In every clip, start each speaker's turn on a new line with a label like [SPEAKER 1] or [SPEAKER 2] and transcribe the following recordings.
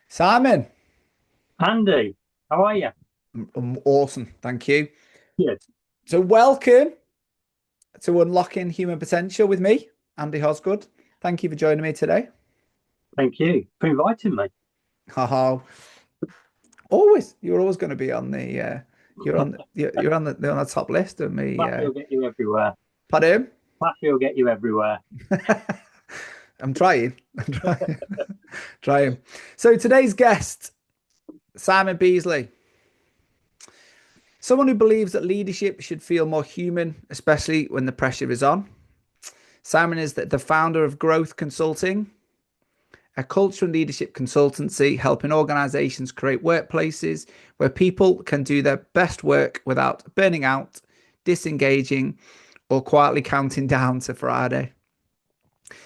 [SPEAKER 1] Simon,
[SPEAKER 2] Andy, how are you?
[SPEAKER 1] I'm awesome, thank you.
[SPEAKER 2] Good.
[SPEAKER 1] So, welcome to Unlocking Human Potential with me, Andy Hosgood. Thank you for joining me today.
[SPEAKER 2] Thank you for inviting me.
[SPEAKER 1] Haha, you're always going to be on the, you're on the top list of me.
[SPEAKER 2] Classy will get you everywhere.
[SPEAKER 1] Pardon?
[SPEAKER 2] Classy will get you everywhere.
[SPEAKER 1] I'm trying. I'm trying. Trying. So today's guest, Simon Beesley, someone who believes that leadership should feel more human, especially when the pressure is on. Simon is the founder of Growth Consulting, a culture and leadership consultancy helping organizations create workplaces where people can do their best work without burning out, disengaging, or quietly counting down to Friday.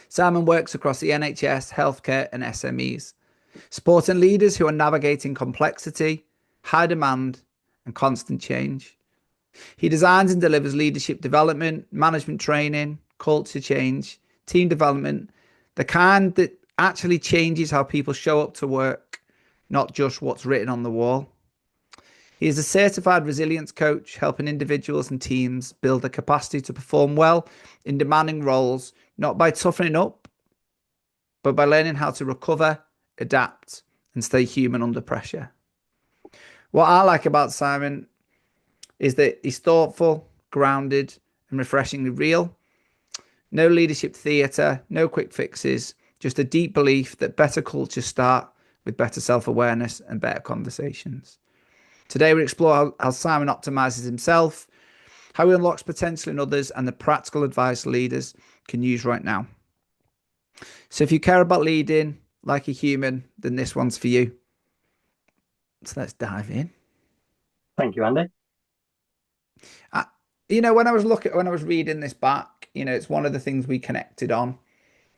[SPEAKER 1] Simon works across the NHS, healthcare, and SMEs, supporting leaders who are navigating complexity, high demand, and constant change. He designs and delivers leadership development, management training, culture change, team development, the kind that actually changes how people show up to work, not just what's written on the wall. He is a certified resilience coach, helping individuals and teams build the capacity to perform well in demanding roles, not by toughening up, but by learning how to recover, adapt, and stay human under pressure. What I like about Simon is that he's thoughtful, grounded, and refreshingly real. No leadership theatre, no quick fixes, just a deep belief that better cultures start with better self awareness and better conversations. Today, we explore how Simon optimizes himself, how he unlocks potential in others, and the practical advice leaders can use right now. So, if you care about leading like a human, then this one's for you. So, let's dive in.
[SPEAKER 2] Thank you, Andy.
[SPEAKER 1] I, when I was reading this back, it's one of the things we connected on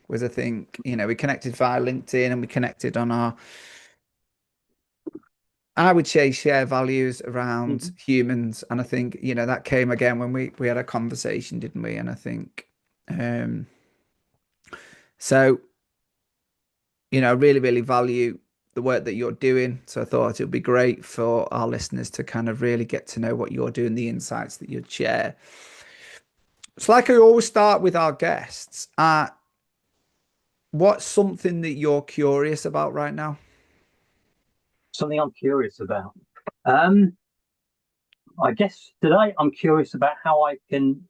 [SPEAKER 1] was I think, we connected via LinkedIn and we connected on I would say share values around
[SPEAKER 2] Mhm.
[SPEAKER 1] humans. And I think, that came again when we had a conversation, didn't we? And I think, um, so, I really, really value the work that you're doing. So I thought it would be great for our listeners to kind of really get to know what you're doing, the insights that you'd share. It's like I always start with our guests. What's something that you're curious about right now?
[SPEAKER 2] Something I'm curious about. Um, I guess today I'm curious about how I can,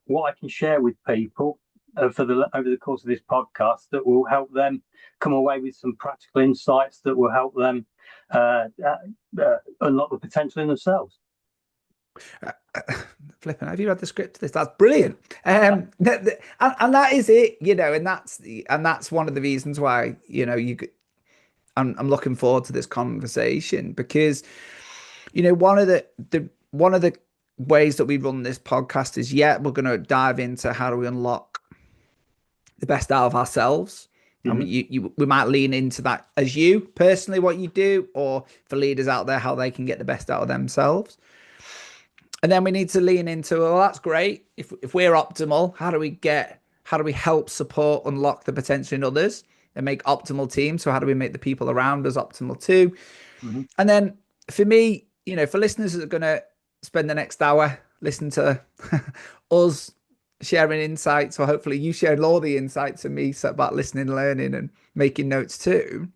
[SPEAKER 2] what I can share with people for the over the course of this podcast that will help them come away with some practical insights that will help them unlock the potential in themselves.
[SPEAKER 1] Uh, Flipping, have you read the script to this? That's brilliant. And that is it, and that's one of the reasons why, I'm looking forward to this conversation because, one of the ways that we run this podcast is, we're going to dive into how do we unlock the best out of ourselves. I mean,
[SPEAKER 2] Mhm.
[SPEAKER 1] we might lean into that as you personally, what you do, or for leaders out there, how they can get the best out of themselves. And then we need to lean into, well, that's great. If we're optimal, how do we help support, unlock the potential in others and make optimal teams? So how do we make the people around us optimal too?
[SPEAKER 2] Mhm.
[SPEAKER 1] And then for me, for listeners that are going to spend the next hour listening to us sharing insights, or hopefully you sharing all the insights of me about listening, learning, and making notes too.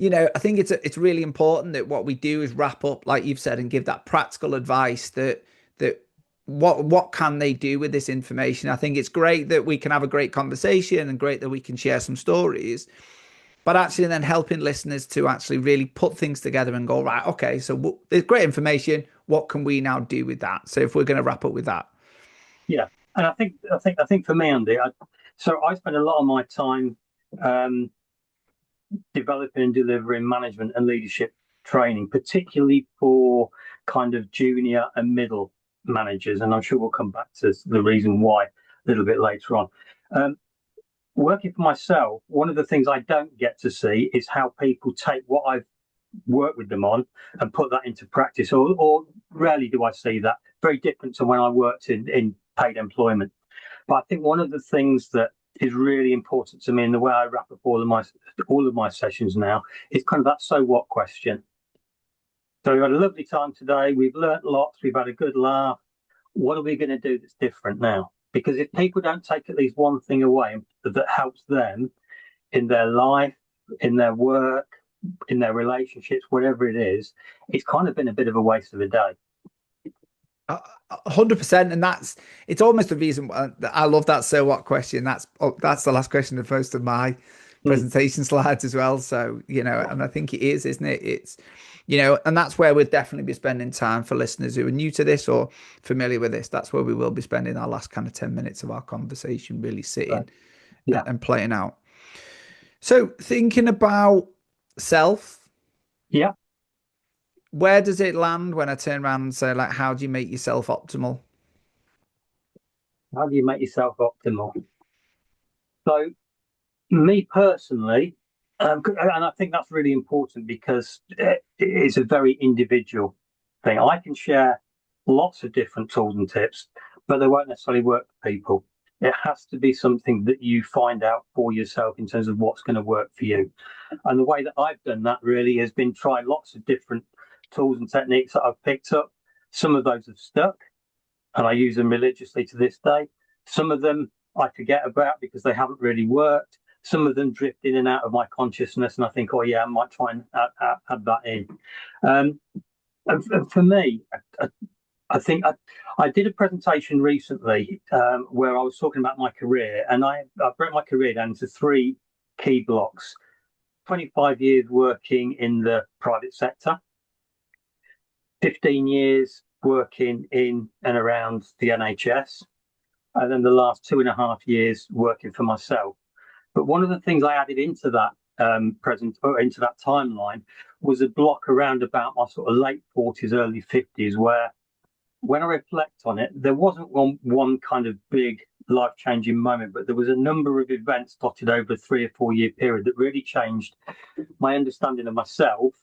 [SPEAKER 1] I think it's really important that what we do is wrap up, like you've said, and give that practical advice that what can they do with this information. I think it's great that we can have a great conversation and great that we can share some stories, but actually then helping listeners to actually really put things together and go, right, okay, so there's great information. What can we now do with that? So if we're going to wrap up with that.
[SPEAKER 2] Yeah, and I think for me, Andy, so I spend a lot of my time um, developing and delivering management and leadership training, particularly for kind of junior and middle managers. And I'm sure we'll come back to the reason why a little bit later on. Um, Working for myself, one of the things I don't get to see is how people take what I've worked with them on and put that into practice, or rarely do I see that. Very different to when I worked in paid employment. But I think one of the things that is really important to me, and the way I wrap up all of my sessions now is kind of that so what question. So we've had a lovely time today. We've learnt lots. We've had a good laugh. What are we going to do that's different now? Because if people don't take at least one thing away that helps them in their life, in their work, in their relationships, whatever it is, it's kind of been a bit of a waste of a day.
[SPEAKER 1] 100%, and it's almost the reason why I love that so what question. That's the last question of most of my presentation slides as well. So, you know, and I think it is, isn't it? It's, you know, and that's where we'll definitely be spending time for listeners who are new to this or familiar with this. That's where we will be spending our last kind of 10 minutes of our conversation, really sitting and playing out. So thinking about self, where does it land when I turn around and say, like, how do you make yourself optimal?
[SPEAKER 2] How do you make yourself optimal? So, me personally, and I think that's really important because it's a very individual thing. I can share lots of different tools and tips, but they won't necessarily work for people. It has to be something that you find out for yourself in terms of what's going to work for you. And the way that I've done that really has been trying lots of different tools and techniques that I've picked up. Some of those have stuck and I use them religiously to this day. Some of them I forget about because they haven't really worked. Some of them drift in and out of my consciousness and I think, oh yeah, I might try and add that in. And for me, I think I did a presentation recently where I was talking about my career, and I broke my career down into 3 key blocks. 25 years working in the private sector, 15 years working in and around the NHS, and then the last 2.5 years working for myself. But one of the things I added into that into that timeline was a block around about my sort of late 40s, early 50s, where when I reflect on it, there wasn't one kind of big life-changing moment, but there was a number of events dotted over a 3 or 4 year period that really changed my understanding of myself,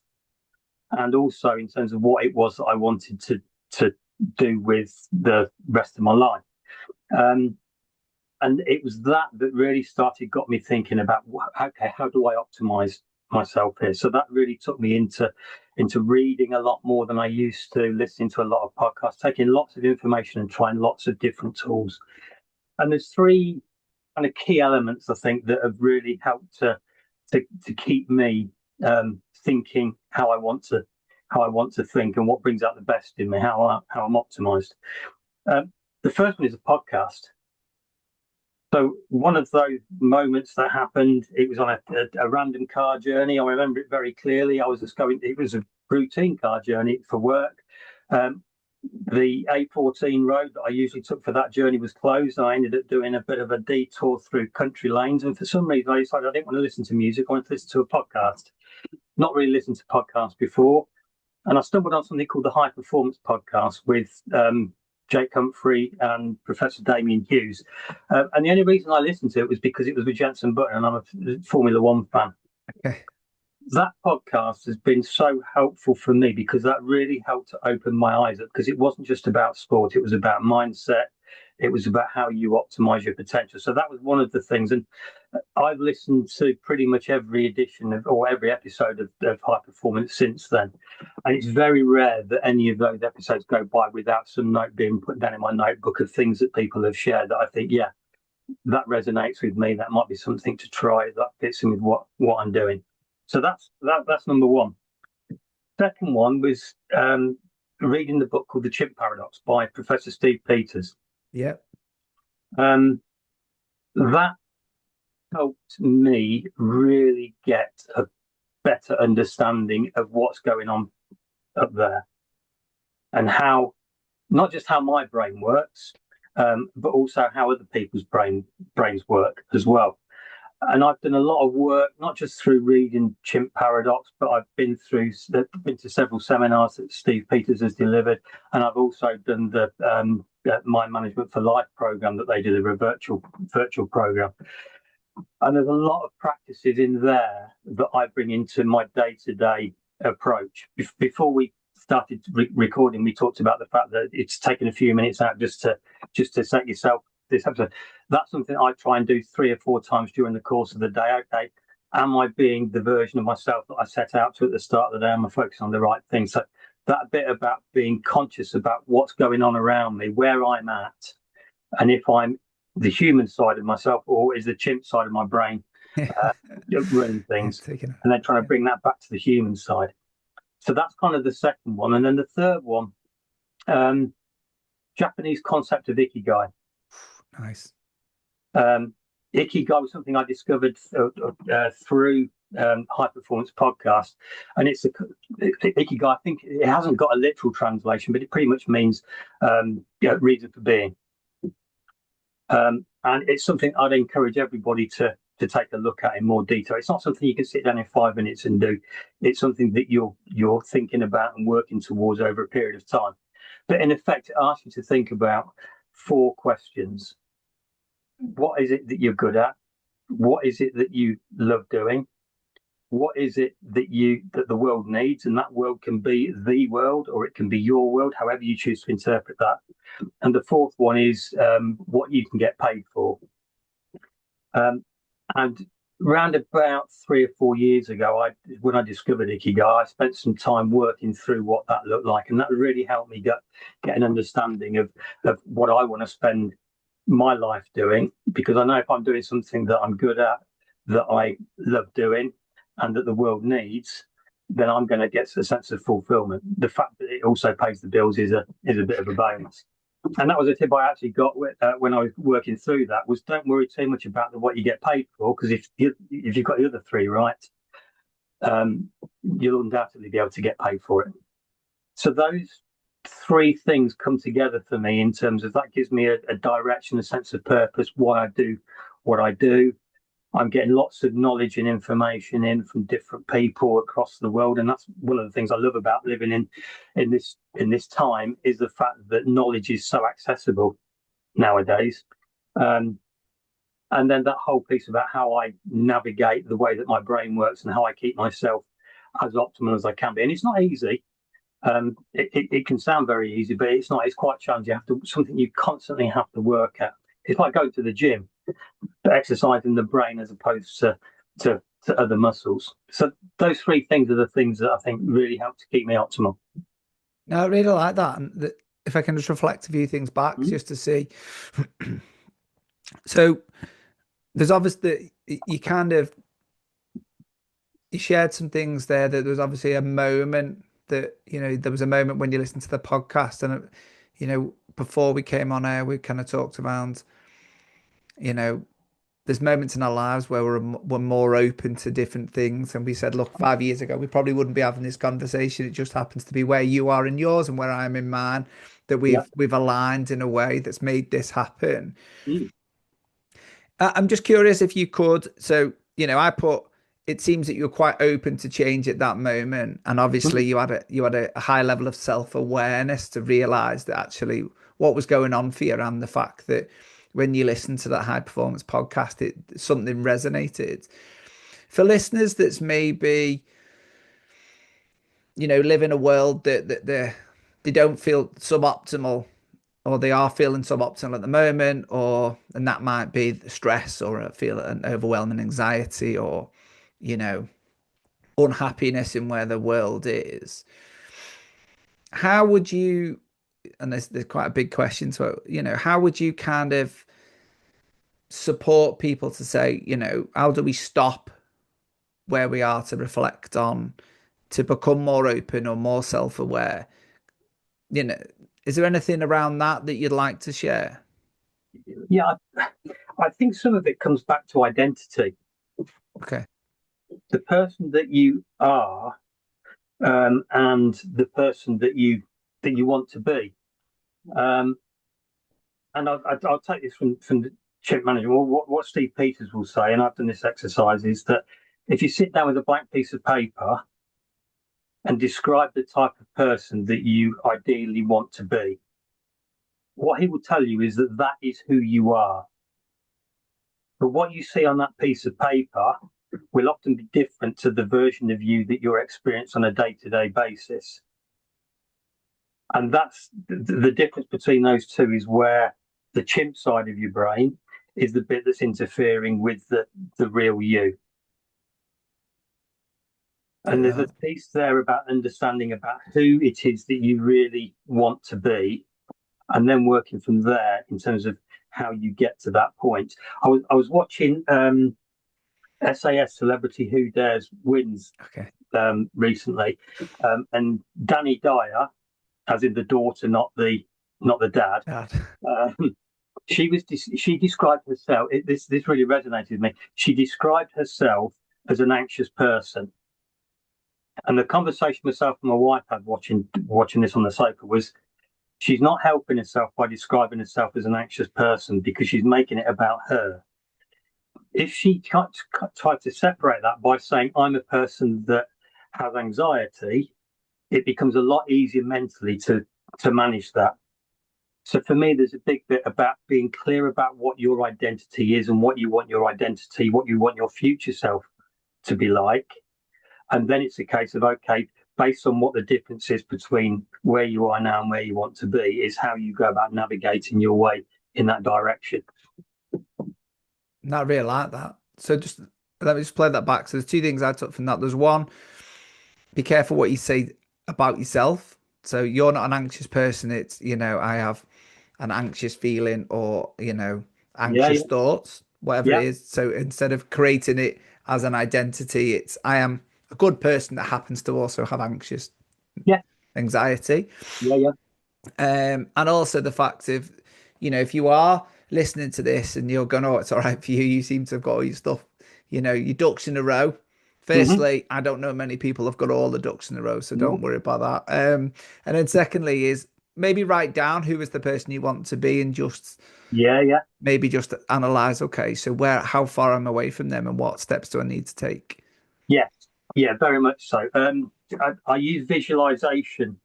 [SPEAKER 2] and also in terms of what it was that I wanted to do with the rest of my life. And it was that really got me thinking about, okay, how do I optimize myself here? So that really took me into reading a lot more than I used to, listening to a lot of podcasts, taking lots of information and trying lots of different tools. And there's 3 kind of key elements, I think, that have really helped to keep me thinking how I want to think and what brings out the best in me, how I'm optimized. The first one is a podcast. So one of those moments that happened, it was on a random car journey. I remember it very clearly. It was a routine car journey for work. The A14 road that I usually took for that journey was closed. I ended up doing a bit of a detour through country lanes. And for some reason, I decided I didn't want to listen to music. I wanted to listen to a podcast. Not really listened to podcasts before. And I stumbled on something called the High Performance Podcast with Jake Humphrey and Professor Damien Hughes. And the only reason I listened to it was because it was with Jenson Button and I'm a Formula One fan.
[SPEAKER 1] Okay.
[SPEAKER 2] That podcast has been so helpful for me because that really helped to open my eyes up, because it wasn't just about sport, it was about mindset. It was about how you optimize your potential. So that was one of the things. And I've listened to pretty much every edition or every episode of High Performance since then. And it's very rare that any of those episodes go by without some note being put down in my notebook of things that people have shared that I think, yeah, that resonates with me. That might be something to try. That fits in with what I'm doing. So that's number one. Second one was reading the book called The Chimp Paradox by Professor Steve Peters.
[SPEAKER 1] Yeah.
[SPEAKER 2] That helped me really get a better understanding of what's going on up there and how, not just how my brain works, but also how other people's brains work as well. And I've done a lot of work, not just through reading Chimp Paradox, but I've been to several seminars that Steve Peters has delivered, and I've also done the Mind Management for Life program that they deliver, a virtual program. And there's a lot of practices in there that I bring into my day-to-day approach. Before we started recording, we talked about the fact that it's taken a few minutes out just to set yourself this episode, that's something I try and do 3 or 4 times during the course of the day. Okay, am I being the version of myself that I set out to at the start of the day? Am I focusing on the right thing? So that bit about being conscious about what's going on around me, where I'm at, and if I'm the human side of myself or is the chimp side of my brain running things, and then trying to bring that back to the human side. So that's kind of the second one. And then the third one, Japanese concept of ikigai.
[SPEAKER 1] Nice.
[SPEAKER 2] Ikigai was something I discovered through High Performance Podcast, and it's ikigai. I think it hasn't got a literal translation, but it pretty much means reason for being. And it's something I'd encourage everybody to take a look at in more detail. It's not something you can sit down in 5 minutes and do. It's something that you're thinking about and working towards over a period of time. But in effect, it asks you to think about 4 questions. What is it that you're good at? What is it that you love doing? What is it that the world needs? And that world can be the world, or it can be your world, however you choose to interpret that. And the fourth one is what you can get paid for. And round about 3 or 4 years ago, when I discovered Ikigai, I spent some time working through what that looked like, and that really helped me get an understanding of what I want to spend my life doing, because I know if I'm doing something that I'm good at, that I love doing, and that the world needs, then I'm going to get a sense of fulfillment. The fact that it also pays the bills is a bit of a bonus. And that was a tip I actually got when I was working through that, was don't worry too much about what you get paid for, because if you've got the other 3 right, you'll undoubtedly be able to get paid for it. So those 3 things come together for me in terms of that gives me a direction, a sense of purpose, why I do what I do. I'm getting lots of knowledge and information in from different people across the world, and that's one of the things I love about living in this time, is the fact that knowledge is so accessible nowadays. And then that whole piece about how I navigate the way that my brain works and how I keep myself as optimal as I can be. And it's not easy. It can sound very easy, but it's not. It's quite challenging. Something you constantly have to work at. It's like going to the gym, but exercising the brain as opposed to other muscles. So those 3 things are the things that I think really help to keep me optimal.
[SPEAKER 1] No, I really like that. And if I can just reflect a few things back, just to see. So there's obviously you shared some things there, that there was obviously a moment that, there was a moment when you listened to the podcast, and, before we came on air, we kind of talked about, there's moments in our lives where we're more open to different things. And we said, look, 5 years ago, we probably wouldn't be having this conversation. It just happens to be where you are in yours and where I'm in mine, that we've aligned in a way that's made this happen. I'm just curious if you could. So, it seems that you're quite open to change at that moment. And obviously you had a high level of self-awareness to realize that actually what was going on for you, and the fact that when you listened to that High Performance Podcast, something resonated. For listeners that's maybe, live in a world that they don't feel suboptimal, or they are feeling suboptimal at the moment, and that might be the stress, or an overwhelming anxiety, or, unhappiness in where the world is. How would you, and there's quite a big question, so, how would you kind of support people to say, how do we stop where we are to reflect on, to become more open or more self-aware? Is there anything around that you'd like to share?
[SPEAKER 2] Yeah, I think some of it comes back to identity.
[SPEAKER 1] Okay.
[SPEAKER 2] The person that you are, and the person that you want to be. And I'll take this from the chimp manager. Well, what Steve Peters will say, and I've done this exercise, is that if you sit down with a blank piece of paper and describe the type of person that you ideally want to be, what he will tell you is that is who you are. But what you see on that piece of paper will often be different to the version of you that you're experiencing on a day-to-day basis. And that's the difference between those two, is where the chimp side of your brain is the bit that's interfering with the real you. And there's a piece there about understanding about who it is that you really want to be, and then working from there in terms of how you get to that point. I was watching SAS Celebrity Who Dares Wins recently, and Danny Dyer, as in the daughter, not the dad. She described herself. This really resonated with me. She described herself as an anxious person. And the conversation myself and my wife had watching this on the sofa was, she's not helping herself by describing herself as an anxious person because she's making it about her. If she tried to separate that by saying, I'm a person that has anxiety, it becomes a lot easier mentally to manage that. So for me, there's a big bit about being clear about what your identity is and what you want your future self to be like. And then it's a case of, okay, based on what the difference is between where you are now and where you want to be, is how you go about navigating your way in that direction.
[SPEAKER 1] Not really like that. So just let me just play that back. So there's two things I took from that. There's one, be careful what you say about yourself. So you're not an anxious person. It's, I have an anxious feeling or, anxious thoughts, whatever it is. So instead of creating it as an identity, it's, I am a good person that happens to also have anxious anxiety. And also the fact of, if you are listening to this and you're going, oh, it's all right for you, you seem to have got all your stuff, your ducks in a row. Firstly, I don't know many people have got all the ducks in a row, so don't worry about that. And then secondly is maybe write down who is the person you want to be and just maybe just analyze, okay, so how far I'm away from them and what steps do I need to take?
[SPEAKER 2] Yeah, very much so. I use visualization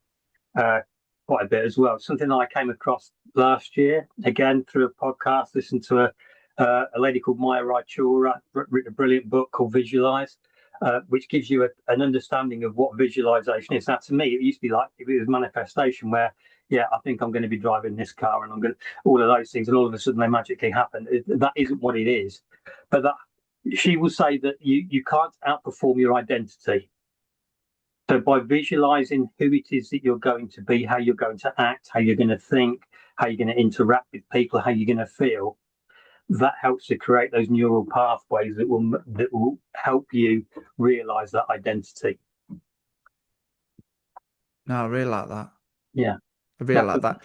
[SPEAKER 2] quite a bit as well. Something that I came across last year, again through a podcast, listened to a lady called Maya Raichura, written a brilliant book called Visualize, which gives you an understanding of what visualization is. Now, to me, it used to be like if it was manifestation, where I think I'm going to be driving this car and I'm going to all of those things, and all of a sudden they magically happen. That isn't what it is, but that. She will say that you can't outperform your identity. So by visualizing who it is that you're going to be, how you're going to act, how you're going to think, how you're going to interact with people, how you're going to feel, that helps to create those neural pathways that will help you realize that identity.
[SPEAKER 1] No, I really like that.
[SPEAKER 2] Yeah.
[SPEAKER 1] I really like that.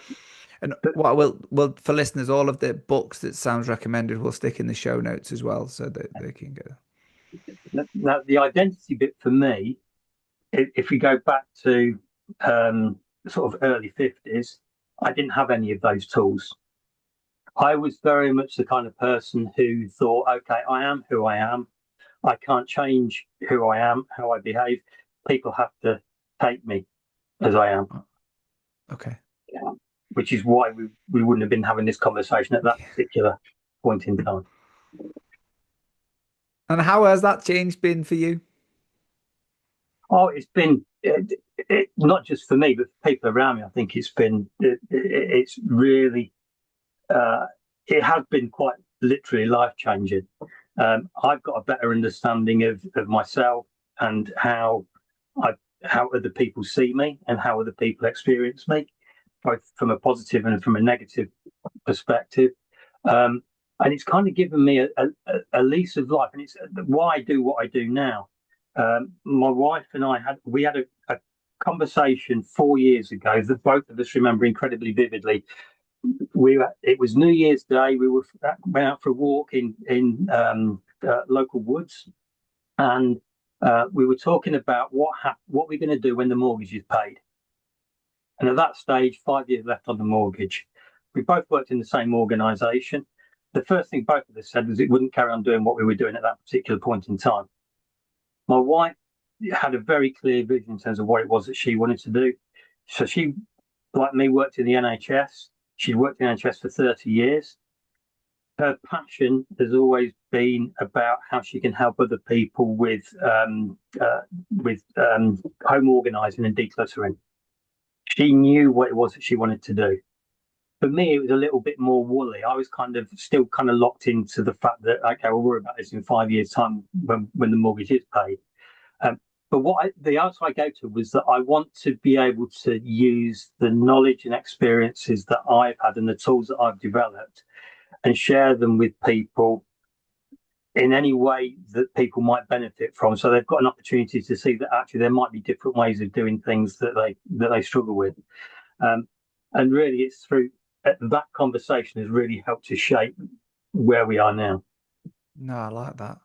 [SPEAKER 1] And what well for listeners, all of the books that Sam's recommended we'll stick in the show notes as well, so that they can go.
[SPEAKER 2] Now, the identity bit for me, if we go back to sort of early 50s, I didn't have any of those tools. I was very much the kind of person who thought, okay, I am who I am. I can't change who I am, how I behave. People have to take me as I am.
[SPEAKER 1] Okay.
[SPEAKER 2] Yeah. Which is why we wouldn't have been having this conversation at that particular point in time.
[SPEAKER 1] And how has that change been for you?
[SPEAKER 2] Oh, it's been not just for me, but for people around me. I think it's been it's really it has been quite literally life changing. I've got a better understanding of myself and how other people see me and how other people experience me, both from a positive and from a negative perspective. And it's kind of given me a lease of life, and it's why I do what I do now. My wife and I had a conversation 4 years ago that both of us remember incredibly vividly. It was New Year's Day. We went out for a walk in local woods, and we were talking about what we're going to do when the mortgage is paid. And at that stage, 5 years left on the mortgage. We both worked in the same organisation. The first thing both of us said was it wouldn't carry on doing what we were doing at that particular point in time. My wife had a very clear vision in terms of what it was that she wanted to do. So she, like me, worked in the NHS. She'd worked in the NHS for 30 years. Her passion has always been about how she can help other people with home organising and decluttering. She knew what it was that she wanted to do. for me, it was a little bit more woolly. I was kind of still kind of locked into the fact that, okay, we'll worry about this in 5 years' time when the mortgage is paid. Um, but the answer I gave to was that I want to be able to use the knowledge and experiences that I've had and the tools that I've developed and share them with people in any way that people might benefit from. So they've got an opportunity to see that actually there might be different ways of doing things that they struggle with. Um, and really, it's through that conversation has really helped to shape where we are now.
[SPEAKER 1] No, I like that.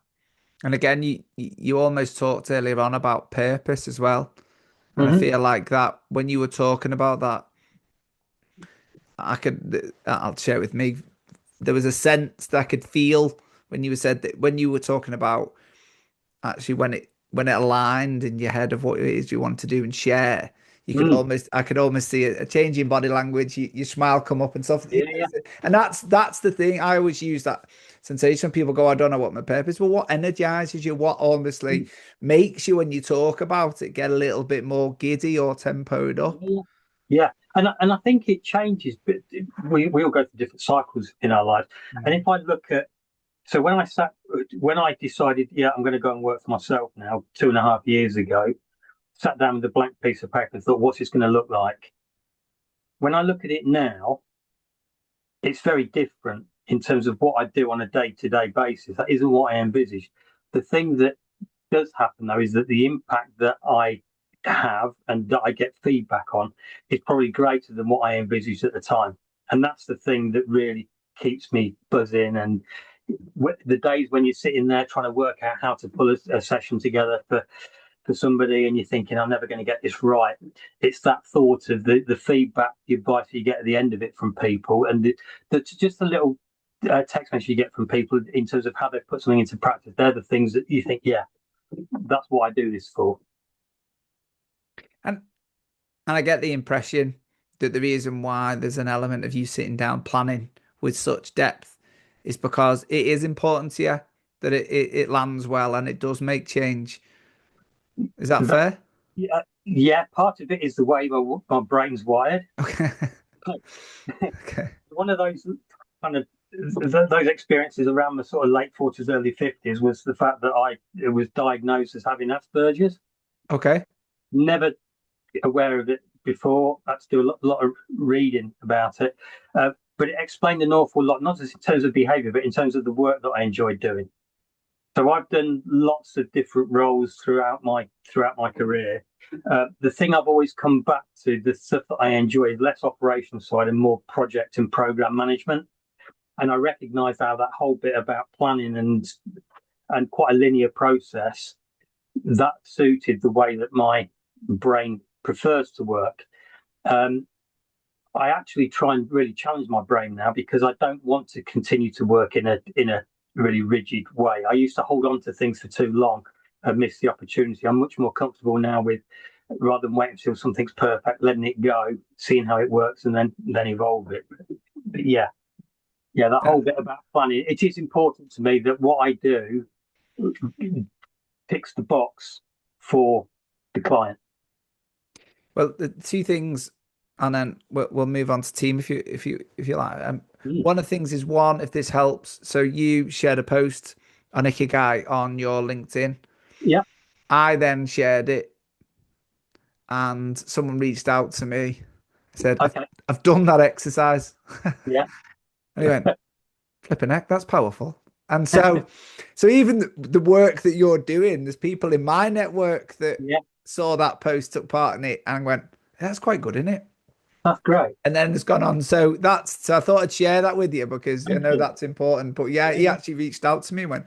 [SPEAKER 1] And again, you almost talked earlier on about purpose as well. And I
[SPEAKER 2] Mm-hmm.
[SPEAKER 1] feel like that when you were talking about that, I'll share it with me. There was a sense that I could feel when you said that when you were talking about actually when it aligned in your head of what it is you want to do and share. I could almost see a change in body language. Your smile come up and stuff.
[SPEAKER 2] Yeah, yeah,
[SPEAKER 1] And that's the thing. I always use that sensation. People go, I don't know what my purpose. Well, what energizes you? What honestly makes you when you talk about it get a little bit more giddy or tempoed up?
[SPEAKER 2] yeah. Yeah. And I think it changes, but we all go through different cycles in our lives. And
[SPEAKER 1] Mm.
[SPEAKER 2] if I look at so when I decided, yeah, I'm going to go and work for myself now 2.5 years ago, sat down with a blank piece of paper and thought, what's this going to look like? When I look at it now, it's very different in terms of what I do on a day-to-day basis. That isn't what I envisaged. The thing that does happen though is that the impact that I have and that I get feedback on is probably greater than what I envisaged at the time. And that's the thing that really keeps me buzzing. And the days when you're sitting there trying to work out how to pull a session together for somebody and you're thinking, I'm never going to get this right. It's that thought of the feedback, the advice you get at the end of it from people, and just a little text message you get from people in terms of how they put something into practice. They're the things that you think, yeah, that's what I do this for.
[SPEAKER 1] And and I get the impression that the reason why there's an element of you sitting down planning with such depth is because it is important to you that it lands well and it does make change. Is that
[SPEAKER 2] That,
[SPEAKER 1] fair?
[SPEAKER 2] yeah, yeah, part of it is the way my brain's wired.
[SPEAKER 1] Okay. Okay.
[SPEAKER 2] One of those kind of those experiences around the sort of late 40s, early 50s was the fact that I was diagnosed as having Asperger's.
[SPEAKER 1] Okay.
[SPEAKER 2] Never aware of it before. I had to do a lot of reading about it. But it explained an awful lot, not just in terms of behavior, but in terms of the work that I enjoyed doing. So I've done lots of different roles throughout my career. The thing I've always come back to, the stuff that I enjoy, is less operational side and more project and program management. And I recognise how that whole bit about planning and quite a linear process that suited the way that my brain prefers to work. Um, I actually try and really challenge my brain now because I don't want to continue to work in a really rigid way. I used to hold on to things for too long and miss the opportunity. I'm much more comfortable now with rather than wait until something's perfect, letting it go, seeing how it works, and then evolve it. But yeah, that whole
[SPEAKER 1] That-
[SPEAKER 2] bit about planning. It is important to me that what I do ticks the box for the client.
[SPEAKER 1] well, the two things, and then we'll move on to team if you like.
[SPEAKER 2] Mm.
[SPEAKER 1] One of the things is one, if this helps. So you shared a post on Ikigai on your LinkedIn.
[SPEAKER 2] Yeah.
[SPEAKER 1] I then shared it, and someone reached out to me, said,
[SPEAKER 2] Okay.
[SPEAKER 1] I've done that exercise.
[SPEAKER 2] Yeah.
[SPEAKER 1] And he went, flipping heck, that's powerful. And so even the work that you're doing, there's people in my network that
[SPEAKER 2] Yeah.
[SPEAKER 1] saw that post, took part in it, and went, that's quite good, isn't it?
[SPEAKER 2] That's great.
[SPEAKER 1] And then it's gone on. So I thought I'd share that with you because I
[SPEAKER 2] Thank
[SPEAKER 1] know
[SPEAKER 2] you.
[SPEAKER 1] that's important. But yeah, he
[SPEAKER 2] Yeah.
[SPEAKER 1] actually reached out to me and went,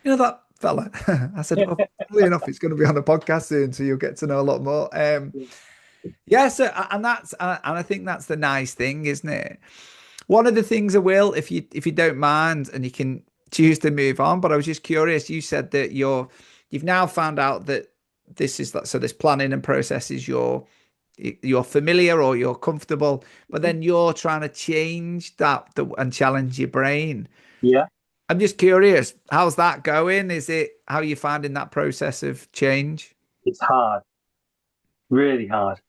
[SPEAKER 1] you know that fella? I said, well, funnily enough, it's going to be on a podcast soon, so you'll get to know a lot more.
[SPEAKER 2] Yeah.
[SPEAKER 1] Yeah, so and I think that's the nice thing, isn't it? One of the things I will, if you don't mind, and you can choose to move on, but I was just curious. You said that you've now found out that this is that so this planning and process is you're familiar or you're comfortable, but then you're trying to change and challenge your brain.
[SPEAKER 2] Yeah.
[SPEAKER 1] I'm just curious, how's that going? Is it how you finding that process of change?
[SPEAKER 2] It's hard, really hard.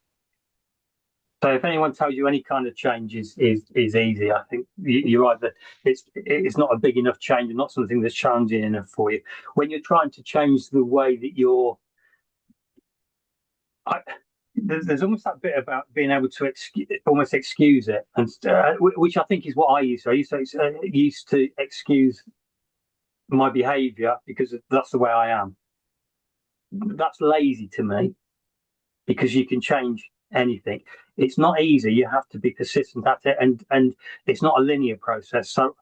[SPEAKER 2] So if anyone tells you any kind of change is easy, I think you're right that it's not a big enough change and not something that's challenging enough for you. When you're trying to change the way that I, there's almost that bit about being able to almost excuse it, and which I think is what I used to. Used to excuse my behaviour because that's the way I am. That's lazy to me because you can change anything. It's not easy. You have to be persistent at it, and it's not a linear process. So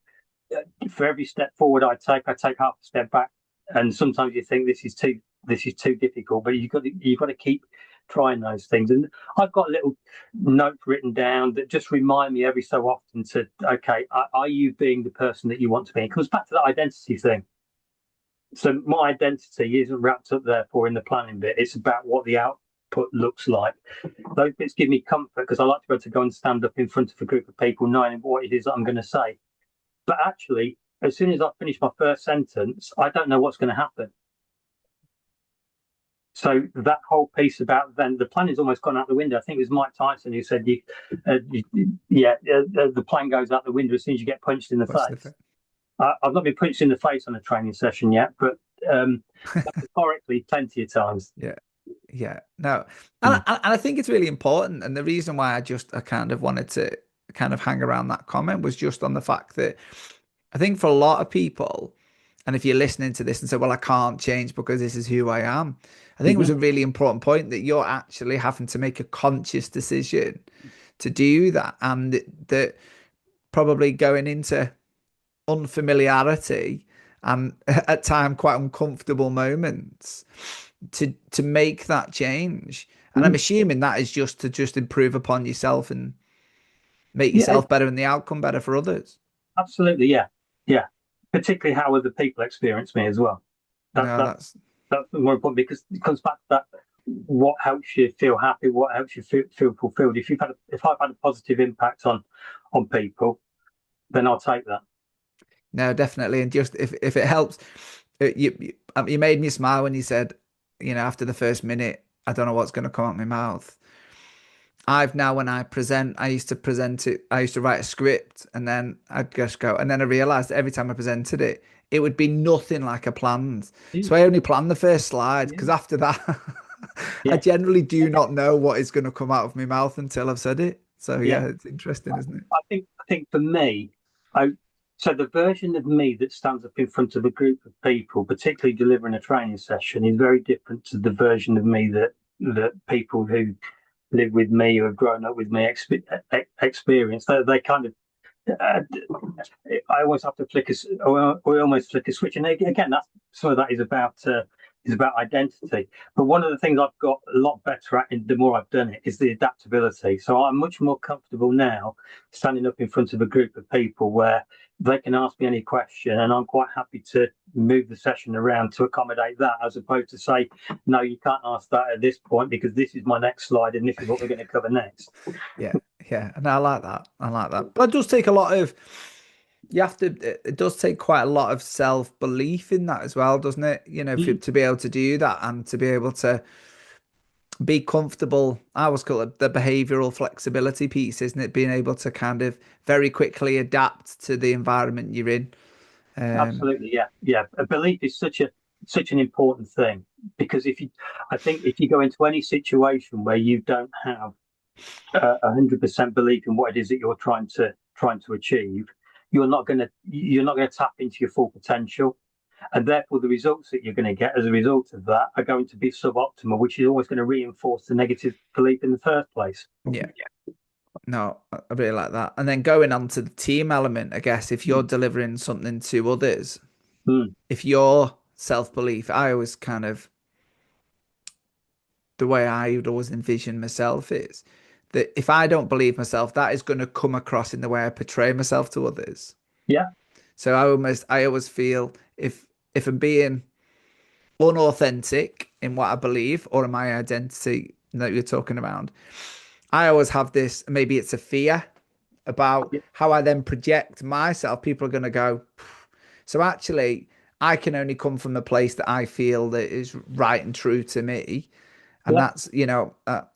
[SPEAKER 2] for every step forward I take half a step back, and sometimes you think this is too difficult, but you've got to keep trying those things. And I've got little notes written down that just remind me every so often to okay, are you being the person that you want to be? It comes back to that identity thing. So my identity isn't wrapped up therefore in the planning bit. It's about what the output looks like. Those bits give me comfort because I like to be able to go and stand up in front of a group of people knowing what it is that I'm going to say. But actually, as soon as I finish my first sentence, I don't know what's going to happen. So that whole piece about then the plan is almost gone out the window. I think it was Mike Tyson who said, the plan goes out the window as soon as you get punched in the face. I've not been punched in the face on a training session yet, but metaphorically, plenty of times.
[SPEAKER 1] Yeah. Yeah. No. And I think it's really important. And the reason why I kind of wanted to kind of hang around that comment was just on the fact that I think for a lot of people, and if you're listening to this and say, well, I can't change because this is who I am, I think it was a really important point that you're actually having to make a conscious decision to do that. And that probably going into unfamiliarity and at time quite uncomfortable moments to make that change. And I'm assuming that is just to just improve upon yourself and make
[SPEAKER 2] Yeah,
[SPEAKER 1] yourself better and the outcome better for others.
[SPEAKER 2] absolutely. Yeah, yeah. Particularly how other people experience me as well. That
[SPEAKER 1] No,
[SPEAKER 2] that
[SPEAKER 1] that's
[SPEAKER 2] that's more important because it comes back to that. What helps you feel happy? What helps you feel fulfilled? If I've had a positive impact on people, then I'll take that.
[SPEAKER 1] no, definitely. And just if it helps, you made me smile when you said, after the first minute, I don't know what's going to come out my mouth. I've now, when I present, I used to present it, I used to write a script and then I'd just go. And then I realized every time I presented it, it would be nothing like I planned.
[SPEAKER 2] Yeah,
[SPEAKER 1] So I only planned the first slide
[SPEAKER 2] yeah,
[SPEAKER 1] because after that, I
[SPEAKER 2] yeah.
[SPEAKER 1] generally do not know what is going to come out of my mouth until I've said it. So
[SPEAKER 2] Yeah.
[SPEAKER 1] yeah, it's interesting, isn't it?
[SPEAKER 2] I think for me, I so the version of me that stands up in front of a group of people, particularly delivering a training session, is very different to the version of me that people who live with me or have grown up with me experience. They kind of uh, I always have to or almost flick a switch. And again, that's some of that is about identity. But one of the things I've got a lot better at, the more I've done it, is the adaptability. So I'm much more comfortable now standing up in front of a group of people where they can ask me any question, and I'm quite happy to move the session around to accommodate that, as opposed to say, no, you can't ask that at this point because this is my next slide and this is what we're going to cover next.
[SPEAKER 1] Yeah, yeah, and I like that. I like that. But it does take a lot of you have to it does take quite a lot of self-belief in that as well, doesn't it? To be able to do that and to be able to be comfortable. I always call it the behavioral flexibility piece, isn't it? Being able to kind of very quickly adapt to the environment you're in. Um,
[SPEAKER 2] Absolutely, yeah, yeah. A belief is such an important thing because I think if you go into any situation where you don't have 100% belief in what it is that you're trying to achieve, you're not going to tap into your full potential, and therefore the results that you're going to get as a result of that are going to be suboptimal, which is always going to reinforce the negative belief in the first place.
[SPEAKER 1] yeah, no, I really like that. And then going on to the team element, I guess if you're delivering something to others,
[SPEAKER 2] Mm.
[SPEAKER 1] if your self-belief, I always kind of the way I would always envision myself is that if I don't believe myself, that is going to come across in the way I portray myself to others.
[SPEAKER 2] Yeah,
[SPEAKER 1] So I always feel if I'm being unauthentic in what I believe or in my identity that you're talking about, I always have this, maybe it's a fear about
[SPEAKER 2] yeah,
[SPEAKER 1] how I then project myself. People are going to go, so actually I can only come from a place that I feel that is right and true to me. And
[SPEAKER 2] Yeah.
[SPEAKER 1] that's,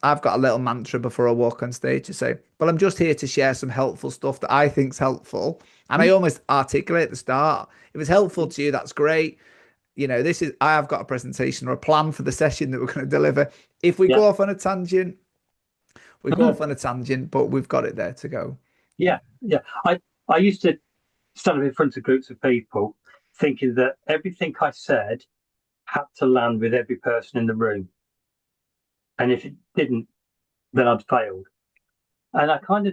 [SPEAKER 1] I've got a little mantra before I walk on stage to say, well, I'm just here to share some helpful stuff that I think's helpful. And I
[SPEAKER 2] Mm.
[SPEAKER 1] almost articulate at the start. If it's helpful to you, that's great. I have got a presentation or a plan for the session that we're going to deliver. If we
[SPEAKER 2] Yeah.
[SPEAKER 1] go off on a tangent, we go off
[SPEAKER 2] Mhm.
[SPEAKER 1] on a tangent, but we've got it there to go. Yeah.
[SPEAKER 2] Yeah. Yeah. I used to stand up in front of groups of people thinking that everything I said had to land with every person in the room. And if it didn't, then I'd failed. And I kind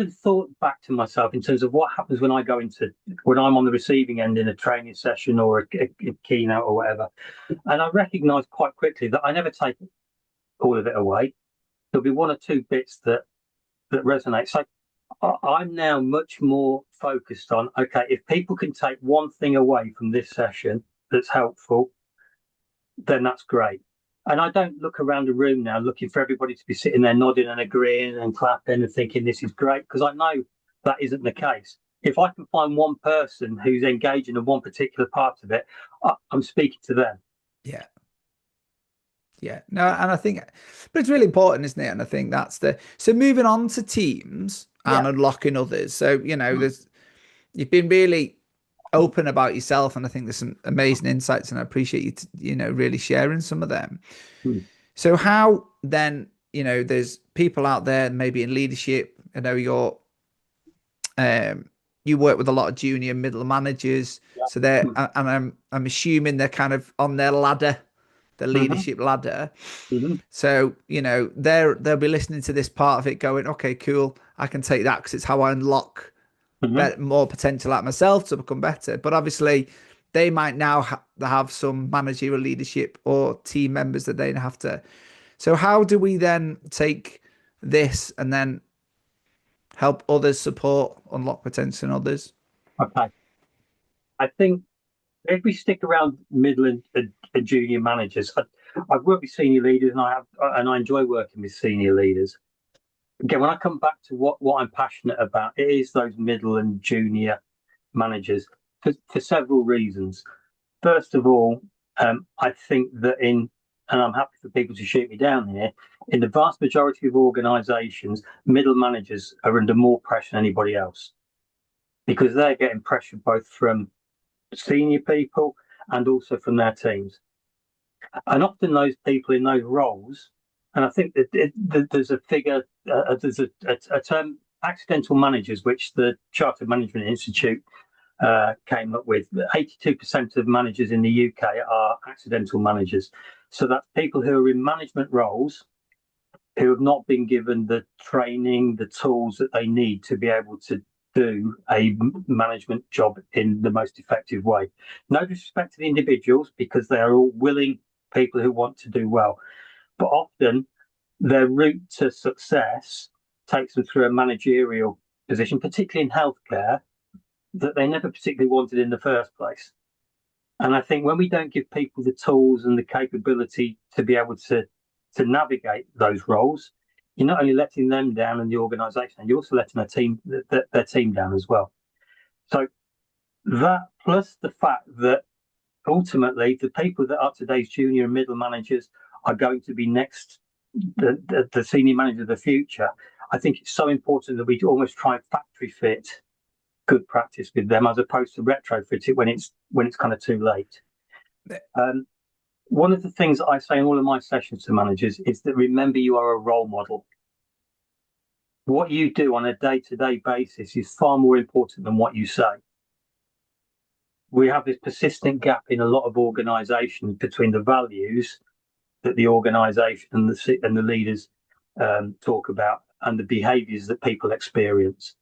[SPEAKER 2] of thought back to myself in terms of what happens when when I'm on the receiving end in a training session or a keynote or whatever. And I recognized quite quickly that I never take all of it away. There'll be one or two bits that resonate. So I'm now much more focused on, okay, if people can take one thing away from this session that's helpful, then that's great. And I don't look around the room now looking for everybody to be sitting there nodding and agreeing and clapping and thinking this is great, because I know that isn't the case. If I can find one person who's engaging in one particular part of it, I'm speaking to them.
[SPEAKER 1] Yeah. Yeah. No, and I think, but it's really important, isn't it? And I think so moving on to teams
[SPEAKER 2] Yeah.
[SPEAKER 1] and unlocking others. So,
[SPEAKER 2] Mm.
[SPEAKER 1] you've been really open about yourself, and I think there's some amazing insights, and I appreciate you, really sharing some of them.
[SPEAKER 2] Mm.
[SPEAKER 1] So how then, there's people out there maybe in leadership. I know um, you work with a lot of junior and middle managers,
[SPEAKER 2] Yeah.
[SPEAKER 1] so they're,
[SPEAKER 2] Mm.
[SPEAKER 1] and I'm assuming they're kind of on their ladder, the
[SPEAKER 2] Hmm.
[SPEAKER 1] leadership ladder.
[SPEAKER 2] Hmm.
[SPEAKER 1] So, they'll be listening to this part of it going, okay, cool. I can take that because it's how I unlock
[SPEAKER 2] Hmm.
[SPEAKER 1] more potential at myself to become better. But obviously, they might now have some managerial leadership or team members that they have to. So, how do we then take this and then help others support, unlock potential in others?
[SPEAKER 2] Okay. I think if we stick around middle and junior managers, I've worked with senior leaders, and I enjoy working with senior leaders. Again, when I come back to what I'm passionate about, it is those middle and junior managers for several reasons. First of all, I think that and I'm happy for people to shoot me down here, in the vast majority of organisations, middle managers are under more pressure than anybody else because they're getting pressure both from senior people and also from their teams. And often those people in those roles, and I think that there's a figure, there's a term, accidental managers, which the Chartered Management Institute came up with. 82% of managers in the UK are accidental managers. So that's people who are in management roles who have not been given the training, the tools that they need to be able to do a management job in the most effective way. No disrespect to the individuals, because they are all willing people who want to do well. But often their route to success takes them through a managerial position, particularly in healthcare, that they never particularly wanted in the first place. And I think when we don't give people the tools and the capability to be able to navigate those roles, you're not only letting them down and the organisation, you're also letting their team down as well. So that, plus the fact that ultimately the people that are today's junior and middle managers are going to be the senior manager of the future. I think it's so important that we almost try and factory fit good practice with them as opposed to retrofit it when it's kind of too late. Um, One of the things I say in all of my sessions to managers is that remember you are a role model. What you do on a day-to-day basis is far more important than what you say. We have this persistent gap in a lot of organizations between the values that the organization and the leaders talk about and the behaviors that people experience.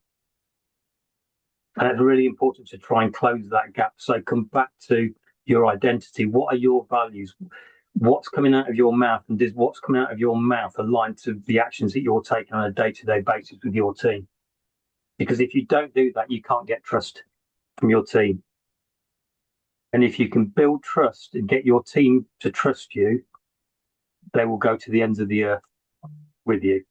[SPEAKER 2] And it's really important to try and close that gap. So come back to your identity. What are your values? What's coming out of your mouth, and does what's coming out of your mouth align to the actions that you're taking on a day-to-day basis with your team? Because if you don't do that, you can't get trust from your team. And if you can build trust and get your team to trust you, they will go to the ends of the earth with you.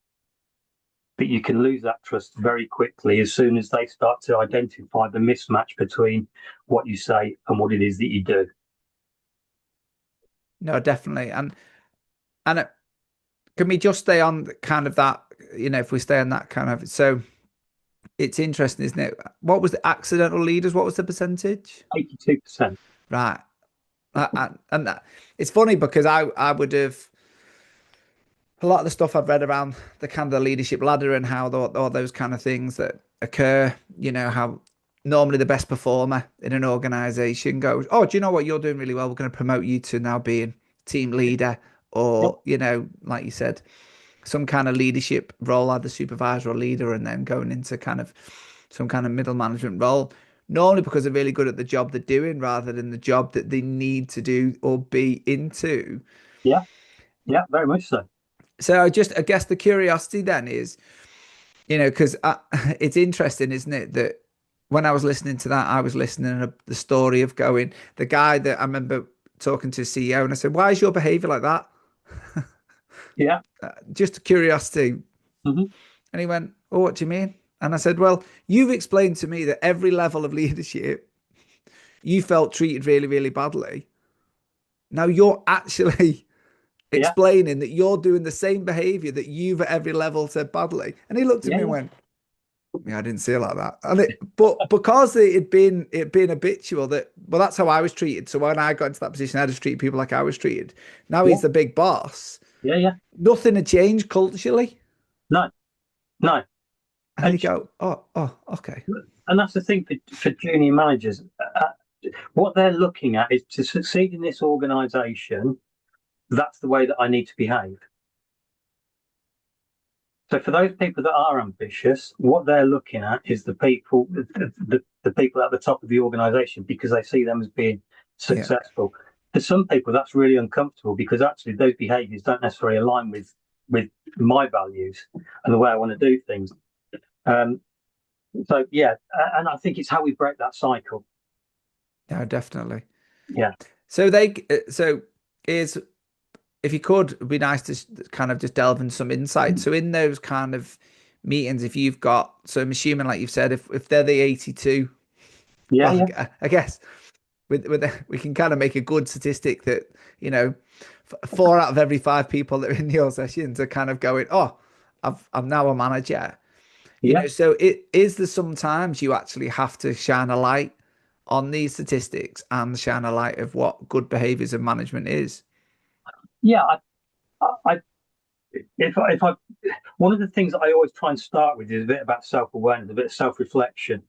[SPEAKER 2] But you can lose that trust very quickly as soon as they start to identify the mismatch between what you say and what it is that you do.
[SPEAKER 1] No, definitely. And can we just stay on kind of that, if we stay on that kind of, so it's interesting, isn't it? What was the accidental leaders? What was the percentage?
[SPEAKER 2] 82%.
[SPEAKER 1] Right. And that, it's funny because I would have a lot of the stuff I've read around the kind of the leadership ladder and how all those kind of things that occur, how normally the best performer in an organization goes, oh, do you know what? You're doing really well. We're going to promote you to now being team leader
[SPEAKER 2] Yep.
[SPEAKER 1] or, like you said, some kind of leadership role, either supervisor or leader, and then going into kind of some kind of middle management role. Normally because they're really good at the job they're doing rather than the job that they need to do or be into.
[SPEAKER 2] Yeah. Yeah. Very much so.
[SPEAKER 1] So I guess the curiosity then is, because it's interesting, isn't it, that when I was listening to that, I was listening to the story of going, the guy that I remember talking to the CEO, and I said, why is your behavior like that?
[SPEAKER 2] Yeah.
[SPEAKER 1] Just a curiosity.
[SPEAKER 2] Hmm.
[SPEAKER 1] And he went, oh, what do you mean? And I said, well, you've explained to me that every level of leadership, you felt treated really, really badly. Now you're actually
[SPEAKER 2] Yeah.
[SPEAKER 1] explaining that you're doing the same behavior that you've at every level said badly. And he looked at
[SPEAKER 2] Yeah.
[SPEAKER 1] me and
[SPEAKER 2] Yeah.
[SPEAKER 1] went, yeah, I didn't see it like that. But because it had been habitual that, well, that's how I was treated. So when I got into that position, I just treated people like I was treated. Now
[SPEAKER 2] Yeah.
[SPEAKER 1] he's the big boss.
[SPEAKER 2] Yeah. Yeah.
[SPEAKER 1] Nothing had changed culturally.
[SPEAKER 2] No. No.
[SPEAKER 1] And you
[SPEAKER 2] And
[SPEAKER 1] go, oh, okay.
[SPEAKER 2] and that's the thing for junior managers. What they're looking at is to succeed in this organisation. That's the way that I need to behave. So for those people that are ambitious, what they're looking at is the people at the top of the organisation because they see them as being
[SPEAKER 1] Yeah,
[SPEAKER 2] successful. For some people, that's really uncomfortable because actually those behaviours don't necessarily align with my values and the way I want to do things. Um, so yeah, and I think it's how we break that cycle.
[SPEAKER 1] no, definitely.
[SPEAKER 2] Yeah,
[SPEAKER 1] So is if you could, it'd be nice to kind of just delve into some insight. So in those kind of meetings, if you've got, so I'm assuming, like you've said, if they're the 82,
[SPEAKER 2] yeah,
[SPEAKER 1] well,
[SPEAKER 2] yeah,
[SPEAKER 1] I guess we can kind of make a good statistic that, you know, four out of every five people that are in your sessions are kind of going, oh, I'm now a manager.
[SPEAKER 2] yeah.
[SPEAKER 1] So it is there sometimes you actually have to shine a light on these statistics and shine a light of what good behaviors of management is.
[SPEAKER 2] Yeah, I if I one of the things that I always try and start with is a bit about self awareness, a bit of self reflection,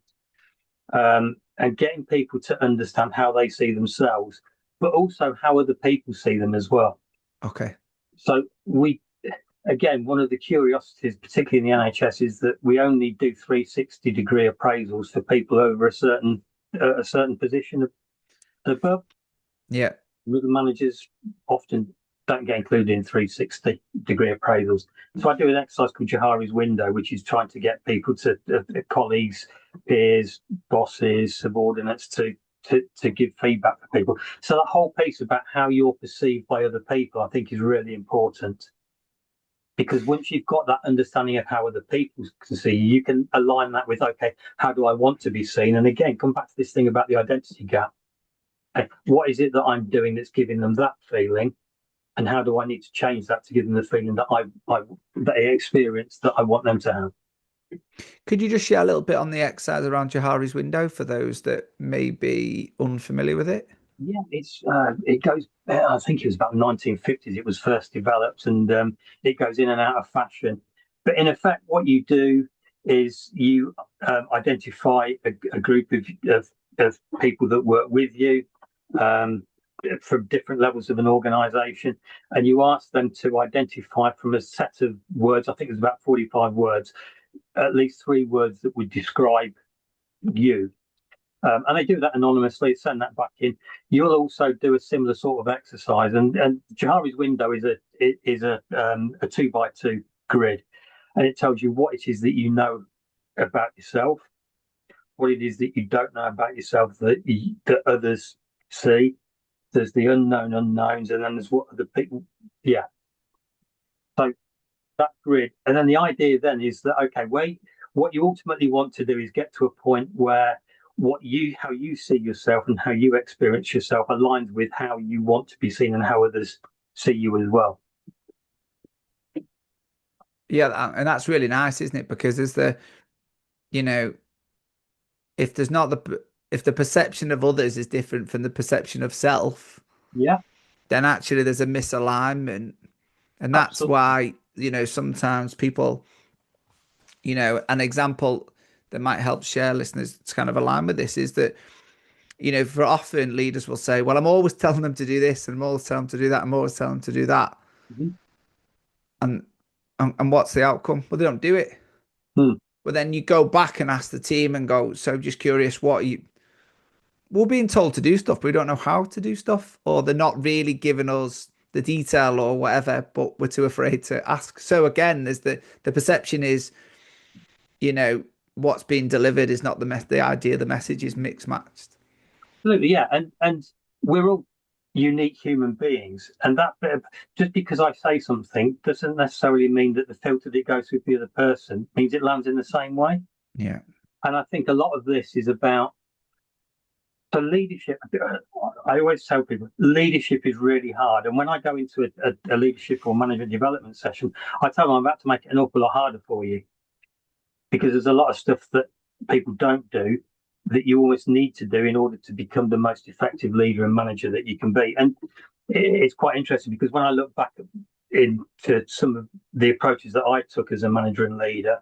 [SPEAKER 2] and getting people to understand how they see themselves, but also how other people see them as well.
[SPEAKER 1] Okay.
[SPEAKER 2] So again, one of the curiosities, particularly in the NHS, is that we only do 360-degree appraisals for people over a certain position above.
[SPEAKER 1] Yeah.
[SPEAKER 2] Middle managers often don't get included in 360-degree appraisals. So I do an exercise called Johari's window, which is trying to get people to colleagues, peers, bosses, subordinates to give feedback for people. So that whole piece about how you're perceived by other people, I think, is really important. Because once you've got that understanding of how other people can see you, you can align that with, okay, how do I want to be seen? And again, come back to this thing about the identity gap. What is it that I'm doing that's giving them that feeling? And how do I need to change that to give them the feeling that I that experience that I want them to have?
[SPEAKER 1] Could you just share a little bit on the exercise around Johari's window for those that may be unfamiliar with it?
[SPEAKER 2] Yeah, it goes. I think it was about 1950s. It was first developed, and it goes in and out of fashion. But in effect, what you do is you identify a group of people that work with you um, from different levels of an organisation, and you ask them to identify from a set of words. I think it was about 45 words, at least three words that would describe you. And they do that anonymously, send that back in. You'll also do a similar sort of exercise, and Johari's window is a 2 by 2 grid, and it tells you what it is that you know about yourself, what it is that you don't know about yourself that others see. There's the unknown unknowns, and then there's what other people. Yeah, so that grid, and then the idea then is that okay, wait, what you ultimately want to do is get to a point where how you see yourself and how you experience yourself aligns with how you want to be seen and how others see you as well.
[SPEAKER 1] Yeah, and that's really nice, isn't it? Because there's you know, if there's not if the perception of others is different from the perception of self,
[SPEAKER 2] Yeah,
[SPEAKER 1] then actually there's a misalignment. And that's
[SPEAKER 2] absolutely.
[SPEAKER 1] why, sometimes people, an example that might help share listeners to kind of align with this is that, for often leaders will say, well, I'm always telling them to do this and I'm always telling them to do that. I'm always telling them to do that.
[SPEAKER 2] Mhm.
[SPEAKER 1] And, and what's the outcome? Well, they don't do it.
[SPEAKER 2] Hmm.
[SPEAKER 1] But then you go back and ask the team and go, so just curious, we're being told to do stuff, but we don't know how to do stuff, or they're not really giving us the detail or whatever, but we're too afraid to ask. So again, there's the perception is, what's being delivered is not the idea, the message is mixed matched.
[SPEAKER 2] Absolutely, yeah, and we're all unique human beings, and that just because I say something doesn't necessarily mean that the filter that goes with the other person means it lands in the same way.
[SPEAKER 1] Yeah.
[SPEAKER 2] And I think a lot of this is about so leadership. I always tell people leadership is really hard, and when I go into a leadership or management development session, I tell them I'm about to make it an awful lot harder for you because there's a lot of stuff that people don't do that you almost need to do in order to become the most effective leader and manager that you can be. And it's quite interesting because when I look back into some of the approaches that I took as a manager and leader,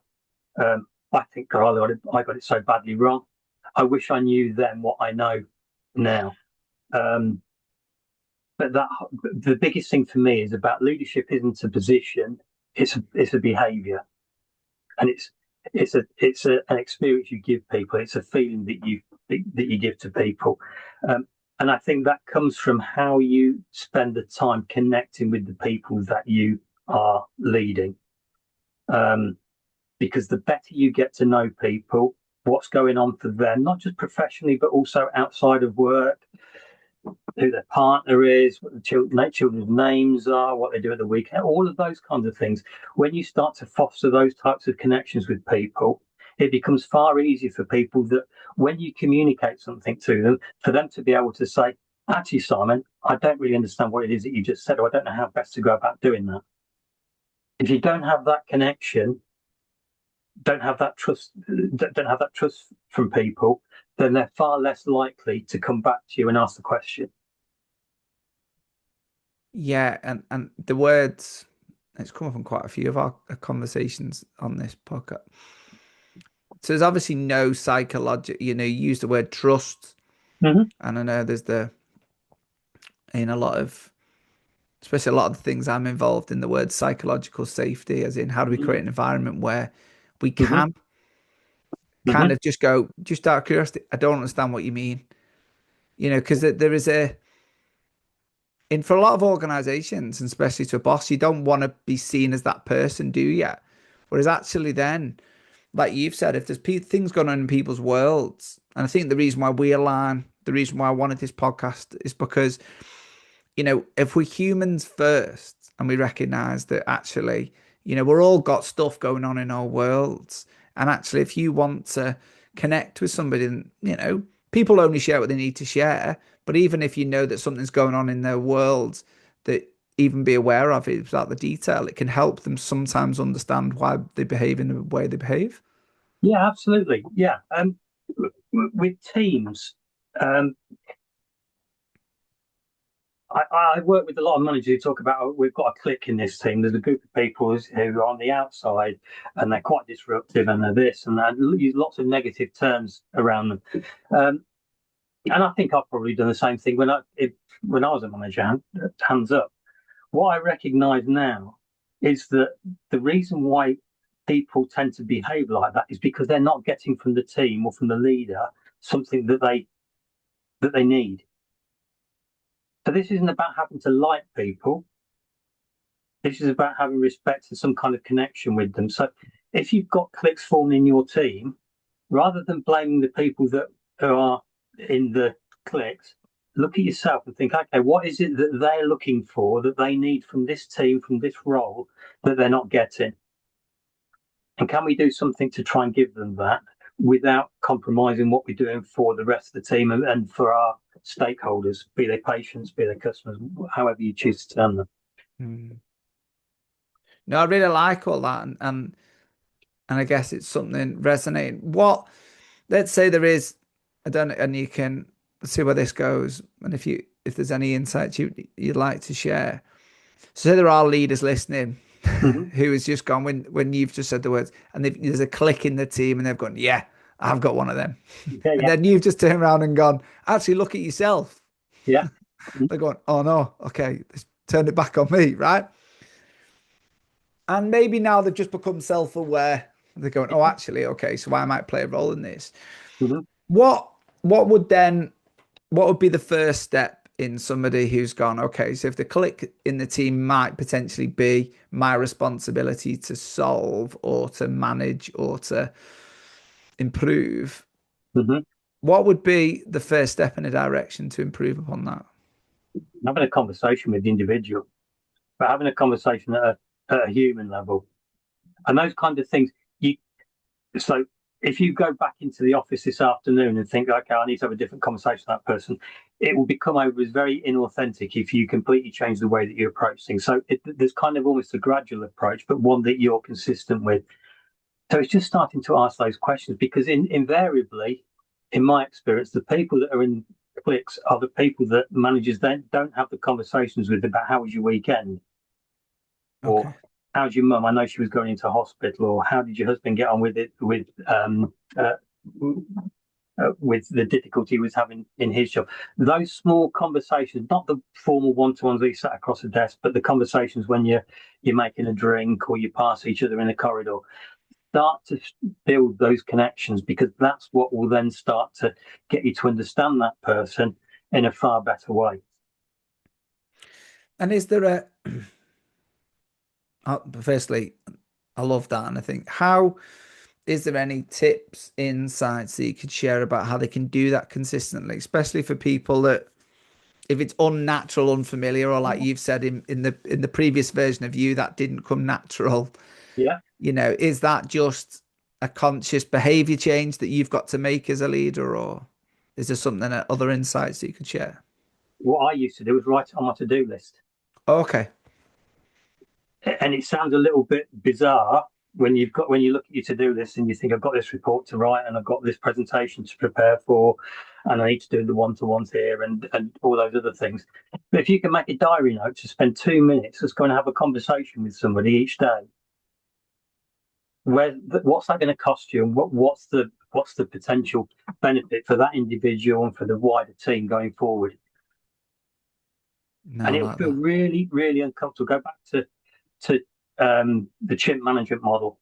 [SPEAKER 2] I think, God, I got it so badly wrong. I wish I knew then what I know now. But the biggest thing for me is about leadership isn't a position; it's a behaviour, and it's an experience you give people. It's a feeling that you give to people, and I think that comes from how you spend the time connecting with the people that you are leading. Because the better you get to know people, what's going on for them, not just professionally but also outside of work, who their partner is, what the children's names are, what they do at the weekend, all of those kinds of things. When you start to foster those types of connections with people, it becomes far easier for people that when you communicate something to them, for them to be able to say, actually, Simon, I don't really understand what it is that you just said, or I don't know how best to go about doing that. If you don't have that connection, don't have that trust from people, then they're far less likely to come back to you and ask the question.
[SPEAKER 1] Yeah, and the words, it's come up in quite a few of our conversations on this podcast. So there's obviously no psychological, you use the word trust.
[SPEAKER 2] Mm-hmm.
[SPEAKER 1] And I know there's in a lot of, especially a lot of the things I'm involved in, the word psychological safety, as in how do we create an environment where we
[SPEAKER 2] Mm-hmm.
[SPEAKER 1] can kind of just go, just out of curiosity, I don't understand what you mean. Because there is for a lot of organizations, and especially to a boss, you don't want to be seen as that person, do you? Whereas actually then, like you've said, if there's things going on in people's worlds, and I think the reason why we align, the reason why I wanted this podcast is because, if we're humans first and we recognize that actually, we're all got stuff going on in our worlds. And actually, if you want to connect with somebody, people only share what they need to share. But even if you know that something's going on in their world, that even be aware of it without the detail, it can help them sometimes understand why they behave in the way they behave.
[SPEAKER 2] Yeah, absolutely. Yeah. With teams, um, I work with a lot of managers who talk about we've got a clique in this team. There's a group of people who are on the outside and they're quite disruptive and they're this and that. Use lots of negative terms around them. And I think I've probably done the same thing when I was a manager. Hands up. What I recognise now is that the reason why people tend to behave like that is because they're not getting from the team or from the leader something that they need. So this isn't about having to like people. This is about having respect and some kind of connection with them. So if you've got cliques forming in your team, rather than blaming the people that are in the cliques, look at yourself and think, okay, what is it that they're looking for, that they need from this team, from this role, that they're not getting? And can we do something to try and give them that without compromising what we're doing for the rest of the team and for our stakeholders, be they patients, be they customers, however you choose to term them.
[SPEAKER 1] Mm. No, I really like all that, and I guess it's something resonating. What, let's say there is, I don't know, and you can see where this goes, and if there's any insights you'd like to share. So there are leaders listening
[SPEAKER 2] Mm-hmm.
[SPEAKER 1] who has just gone when you've just said the words, and there's a click in the team, and they've gone, yeah, I've got one of them,
[SPEAKER 2] Yeah,
[SPEAKER 1] and
[SPEAKER 2] yeah,
[SPEAKER 1] then you've just turned around and gone, actually, look at yourself.
[SPEAKER 2] yeah.
[SPEAKER 1] They're going, oh no, okay, let's turn it back on me, right? And maybe now they've just become self-aware. They're going, oh, actually, okay, so I might play a role in this.
[SPEAKER 2] Mm-hmm.
[SPEAKER 1] What what would then what would be the first step in somebody who's gone, okay, so if the click in the team might potentially be my responsibility to solve or to manage or to improve,
[SPEAKER 2] Mm-hmm.
[SPEAKER 1] what would be the first step in a direction to improve upon that?
[SPEAKER 2] Having a conversation with the individual, but having a conversation at a human level, and those kind of things. You So if you go back into the office this afternoon and think, okay, I need to have a different conversation with that person, it will become over as very inauthentic if you completely change the way that you approach things. So there's kind of almost a gradual approach, but one that you're consistent with. So it's just starting to ask those questions because invariably, in my experience, the people that are in clicks are the people that managers then don't have the conversations with about how was your weekend, or
[SPEAKER 1] Okay.
[SPEAKER 2] how's your mum? I know she was going into hospital, or how did your husband get on with it with the difficulty he was having in his job. Those small conversations, not the formal one-to-ones where you sat across a desk, but the conversations when you're making a drink or you pass each other in the corridor. Start to build those connections because that's what will then start to get you to understand that person in a far better way.
[SPEAKER 1] And is there firstly, I love that. And I think, how is there any tips, insights that you could share about how they can do that consistently, especially for people that, if it's unnatural, unfamiliar, or like you've said in the previous version of you, that didn't come natural,
[SPEAKER 2] Yeah.
[SPEAKER 1] is that just a conscious behavior change that you've got to make as a leader, or is there something, other insights that you could share?
[SPEAKER 2] What I used to do was write it on my to-do list.
[SPEAKER 1] Okay.
[SPEAKER 2] And it sounds a little bit bizarre when you look at your to-do list and you think I've got this report to write and I've got this presentation to prepare for and I need to do the one-to-ones here and all those other things. But if you can make a diary note to spend 2 minutes just going to have a conversation with somebody each day, what's that going to cost you and what's the potential benefit for that individual and for the wider team going forward?
[SPEAKER 1] No, I
[SPEAKER 2] And it'll
[SPEAKER 1] like
[SPEAKER 2] feel
[SPEAKER 1] that.
[SPEAKER 2] really, really uncomfortable. Go back to the chimp management model.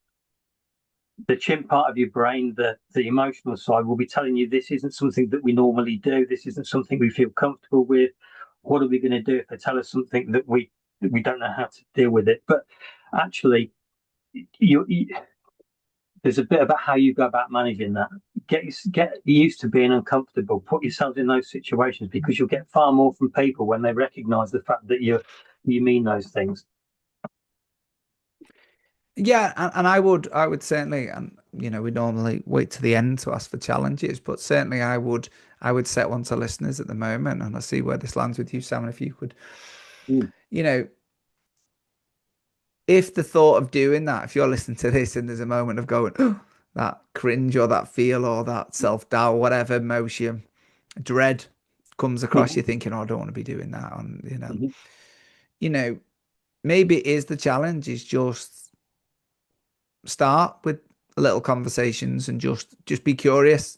[SPEAKER 2] The chimp part of your brain, the emotional side, will be telling you this isn't something that we normally do. This isn't something we feel comfortable with. What are we going to do if they tell us something that we don't know how to deal with it? But actually, you there's a bit about how you go about managing that. Get used to being uncomfortable. Put yourself in those situations because you'll get far more from people when they recognise the fact that you mean those things.
[SPEAKER 1] Yeah, and I would certainly, and we normally wait to the end to ask for challenges, but certainly I would set one to listeners at the moment, and I see where this lands with you, Simon. If you could,
[SPEAKER 2] Mm.
[SPEAKER 1] you know, if the thought of doing that, if you're listening to this and there's a moment of going, oh, that cringe or that feel or that self-doubt, whatever emotion, dread comes across
[SPEAKER 2] Mhm.
[SPEAKER 1] you thinking, oh, I don't want to be doing that. And,
[SPEAKER 2] Mhm.
[SPEAKER 1] you know, maybe it is the challenge is just start with little conversations and just be curious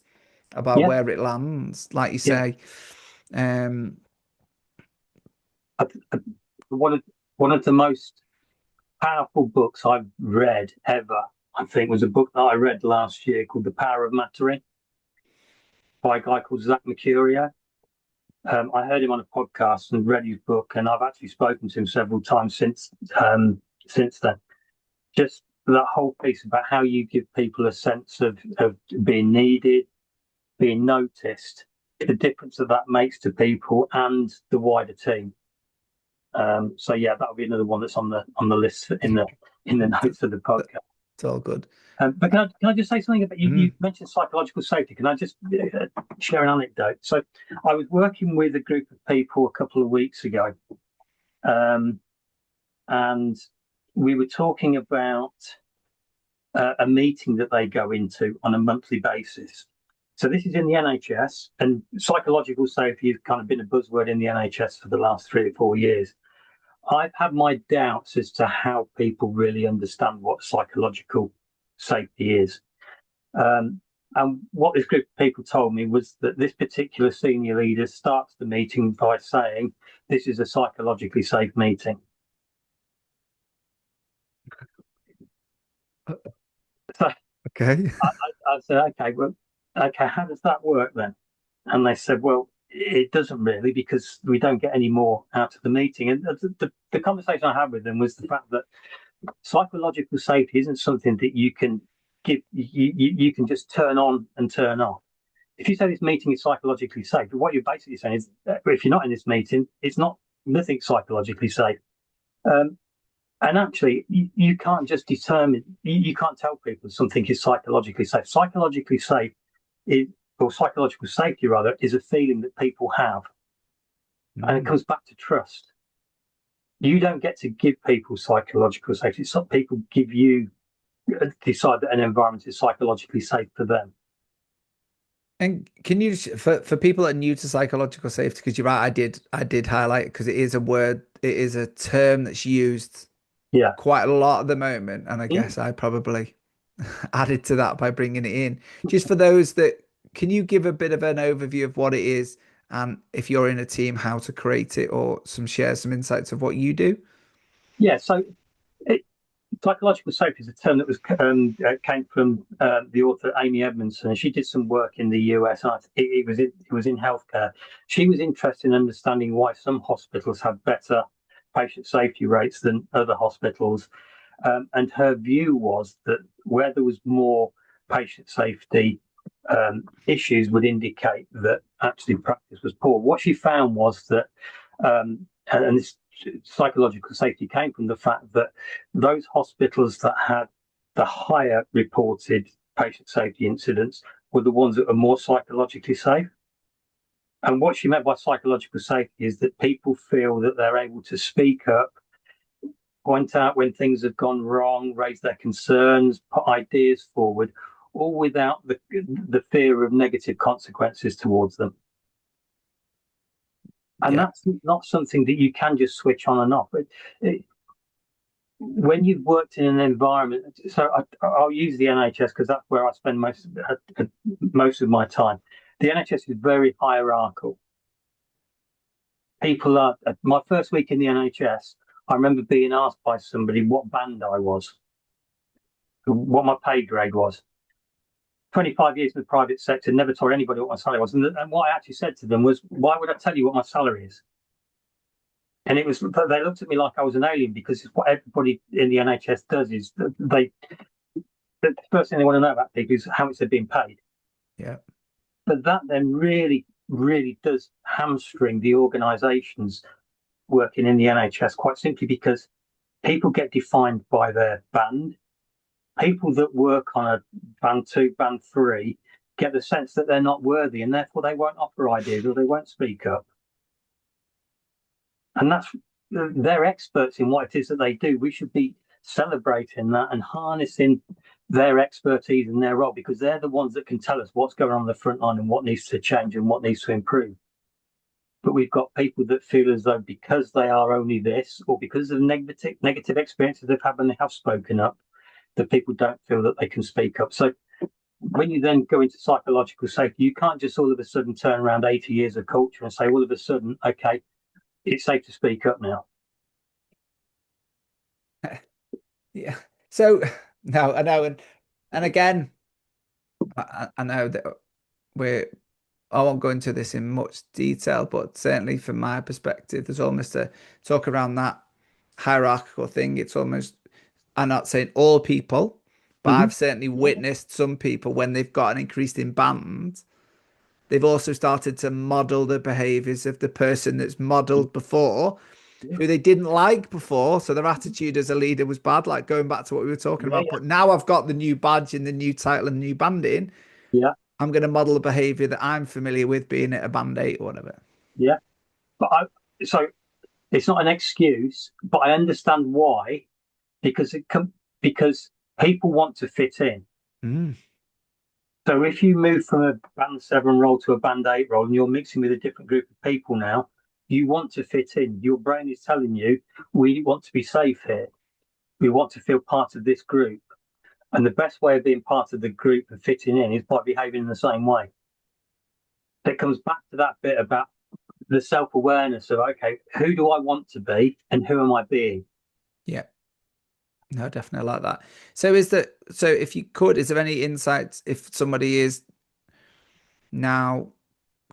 [SPEAKER 1] about
[SPEAKER 2] Yeah,
[SPEAKER 1] where it lands. Like you
[SPEAKER 2] yeah.
[SPEAKER 1] say, um,
[SPEAKER 2] I- one of the most powerful books I've read ever, I think, was a book that I read last year called The Power of Mattering by a guy called Zach Mercurio. I heard him on a podcast and read his book, and I've actually spoken to him several times since then. Just that whole piece about how you give people a sense of being needed, being noticed, the difference that makes to people and the wider team. So yeah, that'll be another one that's on the list in the notes of the podcast.
[SPEAKER 1] It's all good.
[SPEAKER 2] But can I just say something about you? You
[SPEAKER 1] Mm.
[SPEAKER 2] mentioned psychological safety. Can I just share an anecdote? So I was working with a group of people a couple of weeks ago, um, and we were talking about a meeting that they go into on a monthly basis. So this is in the NHS, and psychological safety has kind of been a buzzword in the NHS for the last 3 or 4 years. I've had my doubts as to how people really understand what psychological safety is. Um, and what this group of people told me was that this particular senior leader starts the meeting by saying, "This is a psychologically safe meeting." So
[SPEAKER 1] Okay.
[SPEAKER 2] I said, "Okay, well, okay, how does that work then?" And they said, "Well, it doesn't really because we don't get any more out of the meeting." And the conversation I had with them was the fact that psychological safety isn't something that you can you can just turn on and turn off. If you say this meeting is psychologically safe, what you're basically saying is if you're not in this meeting, it's not nothing psychologically safe. Um, and actually, you can't just determine, you can't tell people something is psychologically safe. Psychologically safe is, or psychological safety rather, is a feeling that people have. And it
[SPEAKER 1] Mm.
[SPEAKER 2] comes back to trust. You don't get to give people psychological safety. Some people give you, decide that an environment is psychologically safe for them.
[SPEAKER 1] And can you, for people that are new to psychological safety, because you're right, I did highlight it because it is a word, it is a term that's used
[SPEAKER 2] Yeah.
[SPEAKER 1] quite a lot at the moment, and I
[SPEAKER 2] Mm.
[SPEAKER 1] guess I probably added to that by bringing it in. Just for those that, can you give a bit of an overview of what it is, and if you're in a team, how to create it, or share some insights of what you do?
[SPEAKER 2] Yeah. So it, psychological safety is a term that was came from the author Amy Edmondson, and she did some work in the US. And it was in healthcare. She was interested in understanding why some hospitals have better patient safety rates than other hospitals, and her view was that where there was more patient safety issues would indicate that actually practice was poor. What she found was that, and this psychological safety came from the fact that those hospitals that had the higher reported patient safety incidents were the ones that are more psychologically safe. And what she meant by psychological safety is that people feel that they're able to speak up, point out when things have gone wrong, raise their concerns, put ideas forward, all without the fear of negative consequences towards them. And
[SPEAKER 1] Yeah.
[SPEAKER 2] that's not something that you can just switch on and off. When you've worked in an environment, so I'll use the NHS because that's where I spend most of my time. The NHS is very hierarchical. People are, my first week in the NHS, I remember being asked by somebody what band I was, what my pay grade was. 25 years in the private sector, never told anybody what my salary was. And what I actually said to them was, why would I tell you what my salary is? And it was, they looked at me like I was an alien because what everybody in the NHS does is the first thing they want to know about people is how much they're being paid.
[SPEAKER 1] Yeah.
[SPEAKER 2] But that then really, really does hamstring the organisations working in the NHS quite simply because people get defined by their band. People that work on a band two, band three get the sense that they're not worthy and therefore they won't offer ideas or they won't speak up. And that's, they're experts in what it is that they do. We should be celebrating that and harnessing their expertise and their role because they're the ones that can tell us what's going on the front line and what needs to change and what needs to improve. But we've got people that feel as though because they are only this or because of negative experiences they've had when they have spoken up, that people don't feel that they can speak up. So when you then go into psychological safety, you can't just all of a sudden turn around 80 years of culture and say all of a sudden, okay, it's safe to speak up now.
[SPEAKER 1] Yeah. So no, I know, and again, I know that we're I won't go into this in much detail, but certainly from my perspective, there's almost a talk around that hierarchical thing. It's almost, I'm not saying all people, but
[SPEAKER 2] Mm-hmm.
[SPEAKER 1] I've certainly witnessed some people when they've got an increased in band, they've also started to model the behaviors of the person that's modeled before.
[SPEAKER 2] Yeah,
[SPEAKER 1] who they didn't like before. So their attitude as a leader was bad, like going back to what we were talking
[SPEAKER 2] yeah,
[SPEAKER 1] about. But now I've got the new badge and the new title and the new banding.
[SPEAKER 2] yeah,
[SPEAKER 1] I'm going to model a behavior that I'm familiar with, being at a band eight or whatever.
[SPEAKER 2] yeah. So it's not an excuse, but I understand why, because because people want to fit in.
[SPEAKER 1] Mm,
[SPEAKER 2] So if you move from a band seven role to a band eight role and you're mixing with a different group of people now, you want to fit in. Your brain is telling you, we want to be safe here. We want to feel part of this group. And the best way of being part of the group and fitting in is by behaving in the same way. It comes back to that bit about the self awareness of, okay, who do I want to be and who am I being?
[SPEAKER 1] yeah, no, definitely like that. So if you could, is there any insights if somebody is now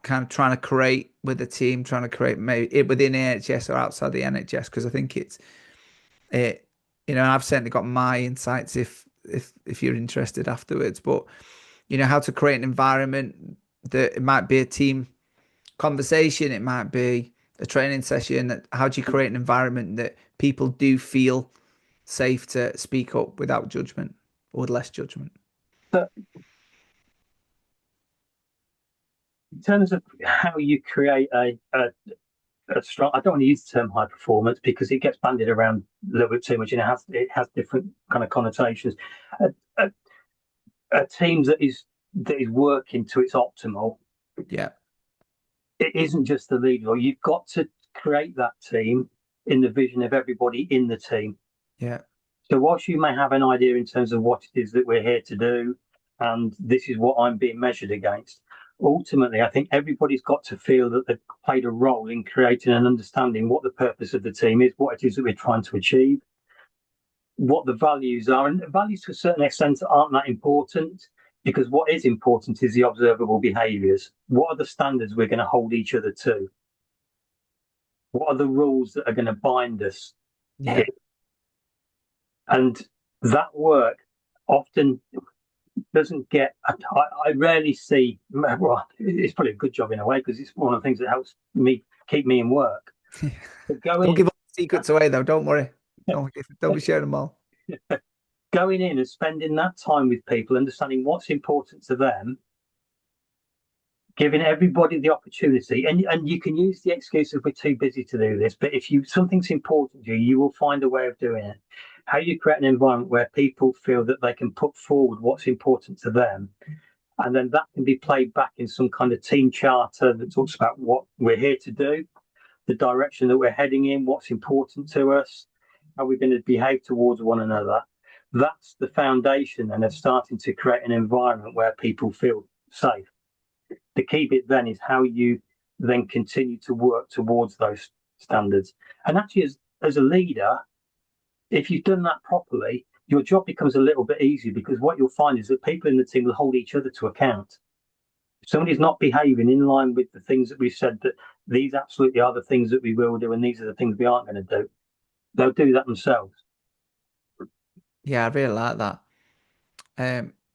[SPEAKER 1] kind of trying to create with a team, trying to create maybe it within NHS or outside the NHS? Because I think it, and I've certainly got my insights if you're interested afterwards. But how to create an environment that it might be a team conversation, it might be a training session. That how do you create an environment that people do feel safe to speak up without judgment or with less judgment?
[SPEAKER 2] But in terms of how you create a strong, I don't want to use the term high performance because it gets bandied around a little bit too much and it has different kind of connotations. A, a, a team that is working to its optimal,
[SPEAKER 1] Yeah,
[SPEAKER 2] it isn't just the leader. You've got to create that team in the vision of everybody in the team.
[SPEAKER 1] yeah,
[SPEAKER 2] So whilst you may have an idea in terms of what it is that we're here to do, and this is what I'm being measured against, ultimately, I think everybody's got to feel that they've played a role in creating and understanding what the purpose of the team is, what it is that we're trying to achieve, what the values are. And values to a certain extent aren't that important because what is important is the observable behaviours. What are the standards we're going to hold each other to? What are the rules that are going to bind us here?
[SPEAKER 1] yeah,
[SPEAKER 2] And that work often doesn't get. I rarely see. Well, it's probably a good job in a way because it's one of the things that helps me keep me in work. But
[SPEAKER 1] don't give all the secrets away though, don't worry. Don't be sharing them all.
[SPEAKER 2] going in and spending that time with people, understanding what's important to them, giving everybody the opportunity, and you can use the excuse if we're too busy to do this, but if something's important to you, you will find a way of doing it. How you create an environment where people feel that they can put forward what's important to them, and then that can be played back in some kind of team charter that talks about what we're here to do, the direction that we're heading in, what's important to us, how we're going to behave towards one another. That's the foundation and of starting to create an environment where people feel safe. The key bit then is how you then continue to work towards those standards. And actually, as a leader, if you've done that properly, your job becomes a little bit easier because what you'll find is that people in the team will hold each other to account. If somebody's not behaving in line with the things that we've said, that these absolutely are the things that we will do and these are the things we aren't going to do, they'll do that themselves.
[SPEAKER 1] Yeah, I really like that.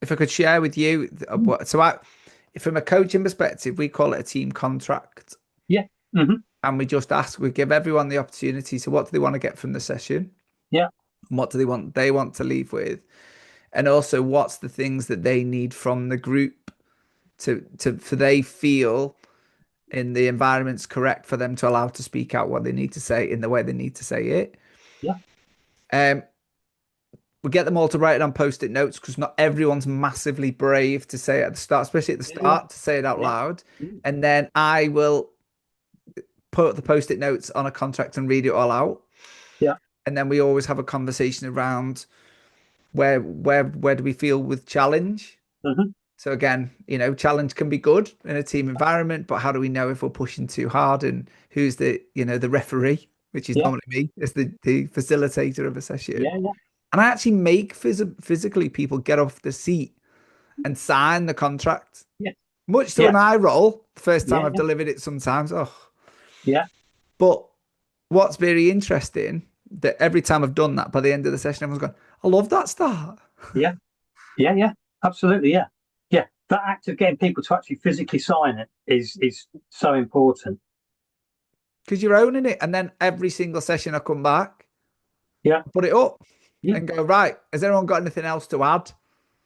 [SPEAKER 1] If I could share with you, from a coaching perspective, we call it a team contract,
[SPEAKER 2] Yeah. Mm-hmm.
[SPEAKER 1] and we give everyone the opportunity. So, what do they want to get from the session?
[SPEAKER 2] Yeah.
[SPEAKER 1] And what do they want to leave with? And also, what's the things that they need from the group for they feel in the environment's correct for them to allow to speak out what they need to say in the way they need to say it.
[SPEAKER 2] Yeah.
[SPEAKER 1] Um, we get them all to write it on post-it notes because not everyone's massively brave to say it at the start, especially at the
[SPEAKER 2] Yeah.
[SPEAKER 1] start, to say it out
[SPEAKER 2] Yeah.
[SPEAKER 1] loud. And then I will put the post-it notes on a contract and read it all out.
[SPEAKER 2] Yeah.
[SPEAKER 1] And then we always have a conversation around where do we feel with challenge.
[SPEAKER 2] Mm-hmm.
[SPEAKER 1] So again, challenge can be good in a team environment, but how do we know if we're pushing too hard and who's the referee, which is
[SPEAKER 2] Yeah.
[SPEAKER 1] normally me as the facilitator of a session.
[SPEAKER 2] Yeah. Yeah.
[SPEAKER 1] And I actually make physically people get off the seat and sign the contract,
[SPEAKER 2] Yeah.
[SPEAKER 1] much to
[SPEAKER 2] Yeah.
[SPEAKER 1] an eye roll. The first time
[SPEAKER 2] Yeah.
[SPEAKER 1] I've delivered it sometimes. Oh,
[SPEAKER 2] Yeah.
[SPEAKER 1] but what's very interesting that every time I've done that, by the end of the session, everyone's gone, I love that start.
[SPEAKER 2] Yeah. Yeah. Yeah. Absolutely. Yeah. Yeah. That act of getting people to actually physically sign it is so important.
[SPEAKER 1] because you're owning it. And then every single session I come back,
[SPEAKER 2] Yeah,
[SPEAKER 1] I put it up
[SPEAKER 2] yeah,
[SPEAKER 1] and go, right, has anyone got anything else to add?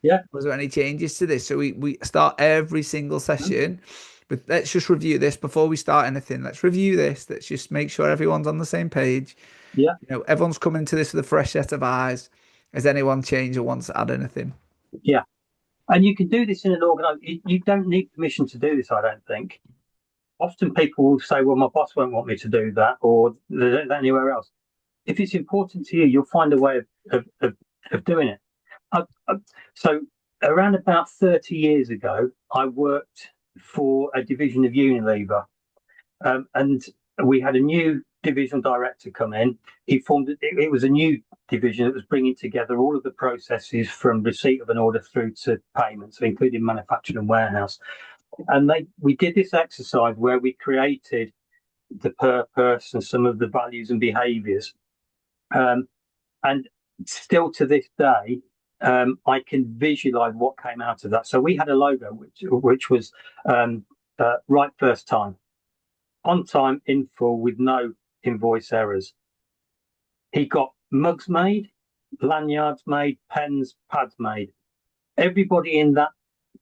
[SPEAKER 2] yeah.
[SPEAKER 1] Was there any changes to this? So we start every single session with, let's just review this before we start anything. Let's review this. Let's just make sure everyone's on the same page.
[SPEAKER 2] Yeah,
[SPEAKER 1] You know, everyone's coming to this with a fresh set of eyes. Has anyone changed or wants to add anything?
[SPEAKER 2] yeah. And you can do this in an organization. You don't need permission to do this, I don't think. Often people will say, well, my boss won't want me to do that, or they don't do that anywhere else. If it's important to you, you'll find a way of doing it. So around about 30 years ago, I worked for a division of Unilever, and we had a new divisional director come in. He formed it was a new division that was bringing together all of the processes from receipt of an order through to payment, so including manufacturing and warehouse. And we did this exercise where we created the purpose and some of the values and behaviours. And still to this day, I can visualize what came out of that. So we had a logo which was right first time, on time, in full, with no invoice errors. He got mugs made, lanyards made, pens, pads made. Everybody in that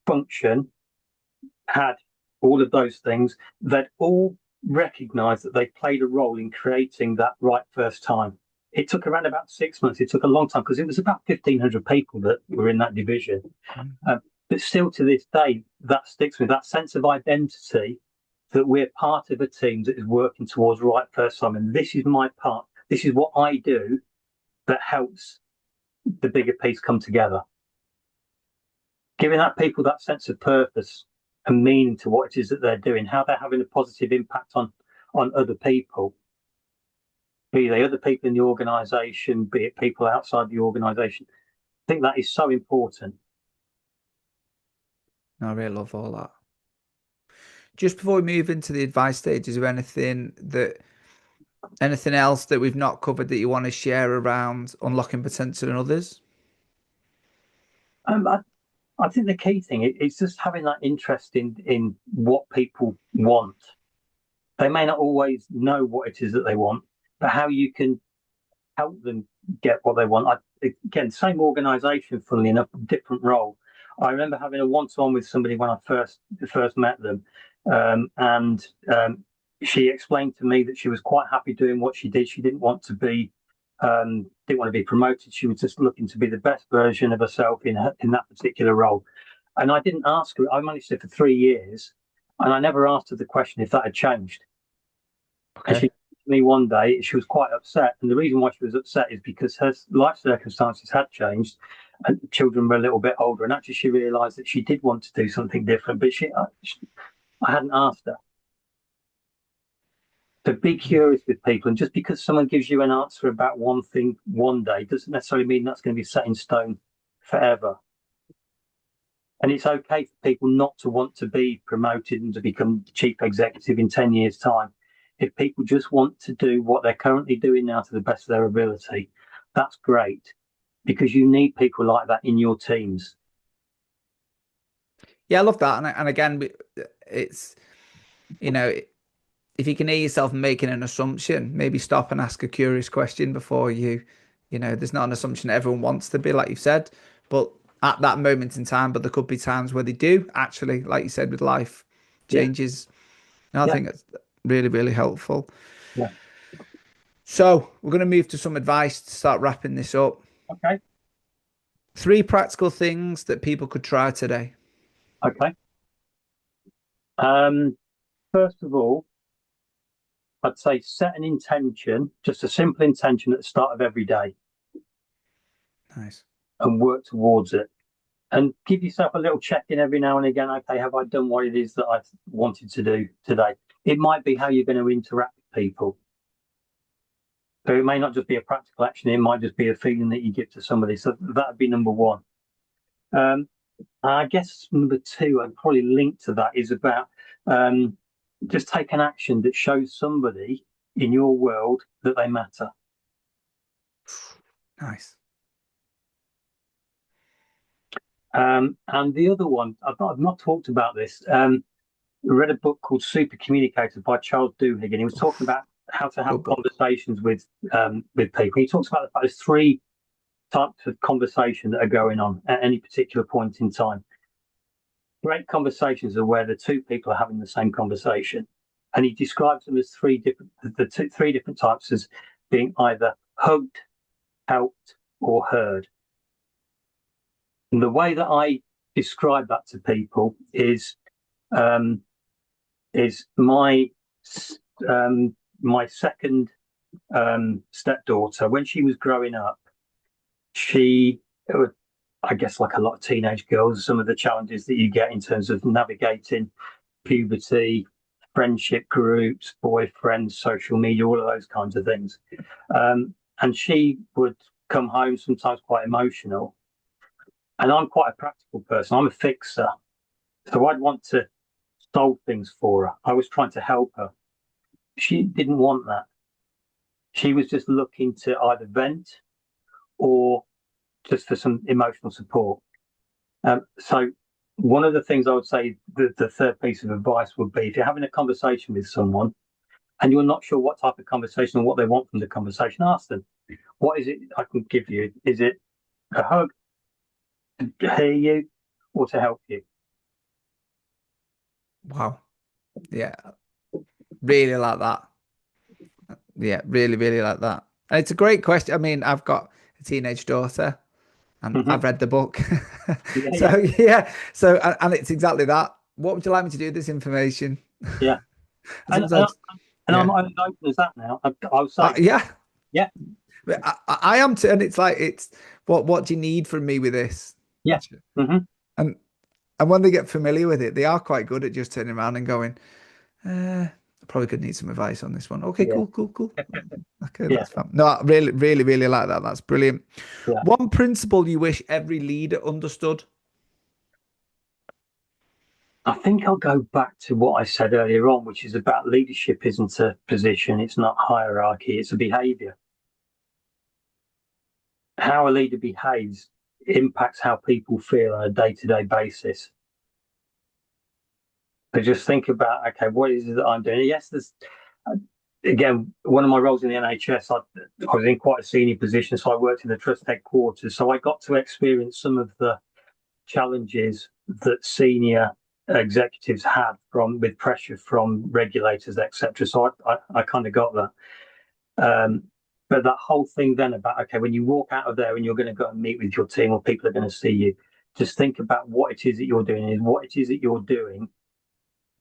[SPEAKER 2] function had all of those things. They'd all recognized that they played a role in creating that right first time. It took around about 6 months. It took a long time because it was about 1,500 people that were in that division. But still to this day, that sticks with that sense of identity, that we're part of a team that is working towards right first time. And this is my part. This is what I do that helps the bigger piece come together. Giving that people that sense of purpose and meaning to what it is that they're doing, how they're having a positive impact on other people, be they other people in the organisation, be it people outside the organisation. I think that is so important.
[SPEAKER 1] I really love all that. Just before we move into the advice stage, is there anything else that we've not covered that you want to share around unlocking potential in others?
[SPEAKER 2] Um, I, I think the key thing is just having that interest in what people want. They may not always know what it is that they want, but how you can help them get what they want. Again, same organisation, funnily enough, different role. I remember having a one-to-one with somebody when I first met them, and she explained to me that she was quite happy doing what she did. She didn't want to be promoted. She was just looking to be the best version of herself in that particular role. And I didn't ask her. I managed it for 3 years, and I never asked her the question if that had changed. And she
[SPEAKER 1] Okay.
[SPEAKER 2] told me one day she was quite upset, and the reason why she was upset is because her life circumstances had changed, and the children were a little bit older. And actually, she realised that she did want to do something different, but I hadn't asked her. So be curious with people, and just because someone gives you an answer about one thing one day doesn't necessarily mean that's going to be set in stone forever. And it's okay for people not to want to be promoted and to become chief executive in 10 years' time. If people just want to do what they're currently doing now to the best of their ability, that's great, because you need people like that in your teams.
[SPEAKER 1] Yeah, I love that. And again, it's, you know, if you can hear yourself making an assumption, maybe stop and ask a curious question before there's not an assumption that everyone wants to be, like you've said, but at that moment in time, but there could be times where they do actually, like you said, with life
[SPEAKER 2] Yeah,
[SPEAKER 1] changes. And I
[SPEAKER 2] yeah,
[SPEAKER 1] think that's really, really helpful.
[SPEAKER 2] yeah.
[SPEAKER 1] So we're going to move to some advice to start wrapping this up.
[SPEAKER 2] Okay,
[SPEAKER 1] 3 practical things that people could try today.
[SPEAKER 2] okay. Um, First of all, I'd say set an intention, just a simple intention at the start of every day,
[SPEAKER 1] Nice.
[SPEAKER 2] and work towards it. And give yourself a little check in every now and again. Okay, have I done what it is that I wanted to do today? It might be how you're going to interact with people. So it may not just be a practical action, it might just be a feeling that you give to somebody. So that'd be number one. I guess number two, and probably linked to that, is about just take an action that shows somebody in your world that they matter.
[SPEAKER 1] Nice.
[SPEAKER 2] And the other one, I've not talked about this. read a book called Super Communicators by Charles Duhigg, and he was talking about how to have
[SPEAKER 1] Good book.
[SPEAKER 2] conversations with people. He talks about the fact there's three types of conversation that are going on at any particular point in time. Great conversations are where the two people are having the same conversation, and he describes them as three different types as being either hugged, helped, or heard. And the way that I describe that to people is my second stepdaughter, when she was growing up, I guess like a lot of teenage girls, some of the challenges that you get in terms of navigating puberty, friendship groups, boyfriends, social media, all of those kinds of things. And she would come home sometimes quite emotional. And I'm quite a practical person. I'm a fixer. So I'd want to solve things for her. I was trying to help her. She didn't want that. She was just looking to either vent or just for some emotional support. So one of the things I would say, the third piece of advice would be, if you're having a conversation with someone and you're not sure what type of conversation or what they want from the conversation, ask them, what is it I can give you? Is it a hug, to hear you, or to help you?
[SPEAKER 1] Wow. Yeah. Really like that. Yeah, really, really like that. And it's a great question. I mean, I've got a teenage daughter and I've read the book. So yeah. So, and it's exactly that. What would you like me to do with this information?
[SPEAKER 2] Yeah. And I'm open as that now. I would say,
[SPEAKER 1] yeah.
[SPEAKER 2] Yeah.
[SPEAKER 1] I am too. And it's like, it's what do you need from me with this?
[SPEAKER 2] Yeah.
[SPEAKER 1] And when they get familiar with it, they are quite good at just turning around and going, I probably could need some advice on this one. Okay,
[SPEAKER 2] Yeah.
[SPEAKER 1] cool. Okay,
[SPEAKER 2] Yeah.
[SPEAKER 1] that's fine. No, I really, really, really like that. That's brilliant.
[SPEAKER 2] Yeah.
[SPEAKER 1] One principle you wish every leader understood?
[SPEAKER 2] I think I'll go back to what I said earlier on, which is about leadership isn't a position, it's not hierarchy, it's a behavior. How a leader behaves impacts how people feel on a day-to-day basis. So just think about, okay, what is it that I'm doing? Yes, there's, again, one of my roles in the NHS, I was in quite a senior position, so I worked in the trust headquarters. So I got to experience some of the challenges that senior executives had with pressure from regulators, etc. So I kind of got that. But that whole thing then about, okay, when you walk out of there and you're going to go and meet with your team or people are going to see you, just think about what it is that you're doing, is what it is that you're doing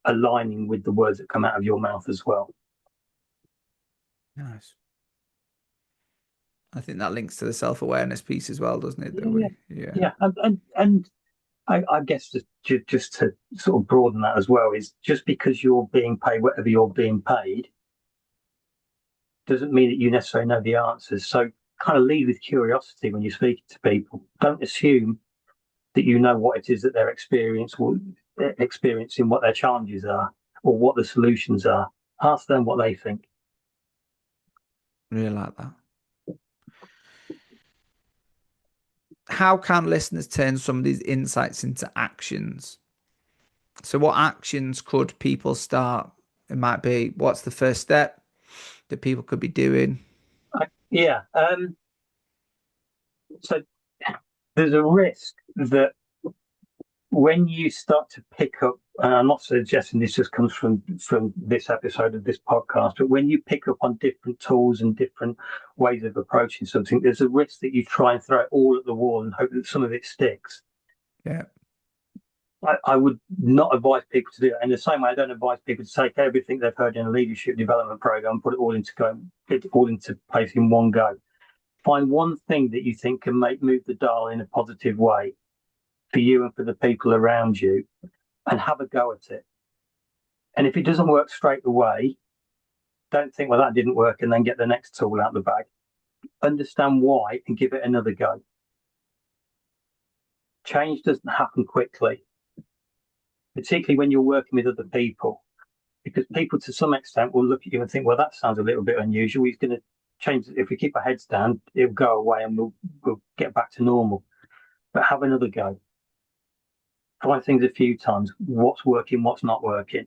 [SPEAKER 2] aligning with the words that come out of your mouth as well.
[SPEAKER 1] Nice. I think that links to the self-awareness piece as well, doesn't it?
[SPEAKER 2] Yeah. And I guess just to sort of broaden that as well, is just because you're being paid whatever you're being paid doesn't mean that you necessarily know the answers. So kind of lead with curiosity when you're speaking to people. Don't assume that you know what it is that they're experiencing, what their challenges are, or what the solutions are. Ask them what they think.
[SPEAKER 1] Really like that. How can listeners turn some of these insights into actions? So what actions could people start? It might be, what's the first step that people could be doing?
[SPEAKER 2] So there's a risk that when you start to pick up, and I'm not suggesting this just comes from this episode of this podcast, but when you pick up on different tools and different ways of approaching something, there's a risk that you try and throw it all at the wall and hope that some of it sticks.
[SPEAKER 1] Yeah.
[SPEAKER 2] I would not advise people to do that. In the same way, I don't advise people to take everything they've heard in a leadership development program, put it all into place in one go. Find one thing that you think can move the dial in a positive way for you and for the people around you, and have a go at it. And if it doesn't work straight away, don't think, well, that didn't work, and then get the next tool out of the bag. Understand why and give it another go. Change doesn't happen quickly, particularly when you're working with other people, because people to some extent will look at you and think, well, that sounds a little bit unusual. He's going to change. If we keep our heads down, it'll go away and we'll get back to normal. But have another go. Try things a few times. What's working, what's not working.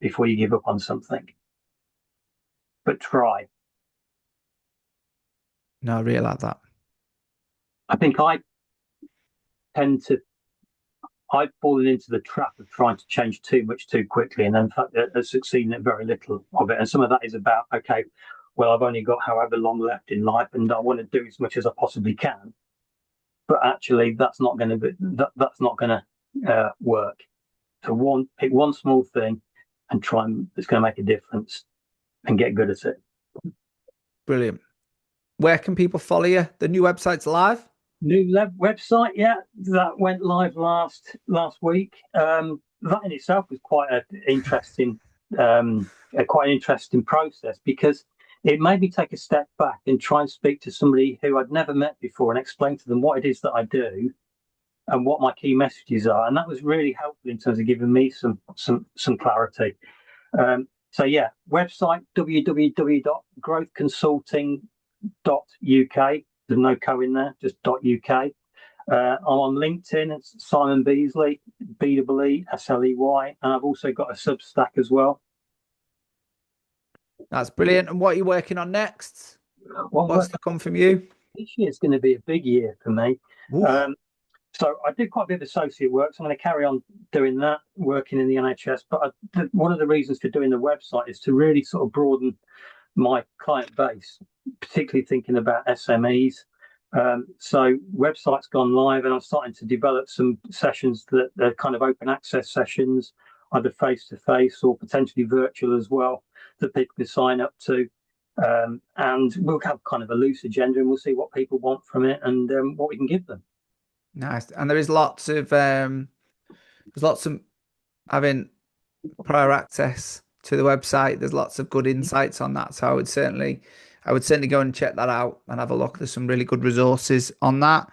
[SPEAKER 2] before you give up on something. But try.
[SPEAKER 1] No, I really like that.
[SPEAKER 2] I think I've fallen into the trap of trying to change too much too quickly, and then succeeding at very little of it. And some of that is about, okay, well, I've only got however long left in life, and I want to do as much as I possibly can. But actually, that's not going to be that's not going to work. So pick one small thing and try and it's going to make a difference and get good at it.
[SPEAKER 1] Brilliant. Where can people follow you? The new website's live.
[SPEAKER 2] New website, yeah, that went live last week. That in itself was quite an interesting process, because it made me take a step back and try and speak to somebody who I'd never met before and explain to them what it is that I do and what my key messages are, and that was really helpful in terms of giving me some clarity. So yeah, website www.growthconsulting.uk. There's no co in there, just .uk. I'm on LinkedIn. It's Simon Beesley, BEESLEY, and I've also got a Substack as well.
[SPEAKER 1] That's brilliant. And what are you working on next? What's to come from you?
[SPEAKER 2] This year is going to be a big year for me. So I did quite a bit of associate work, so I'm going to carry on doing that, working in the NHS. But one of the reasons for doing the website is to really sort of broaden my client base, particularly thinking about SMEs. So website's gone live, and I'm starting to develop some sessions that are kind of open access sessions, either face-to-face or potentially virtual as well, that people can sign up to. And we'll have kind of a loose agenda, and we'll see what people want from it and what we can give them.
[SPEAKER 1] Nice. And there is lots of having prior access to the website. There's lots of good insights on that. So I would certainly go and check that out and have a look. There's some really good resources on that.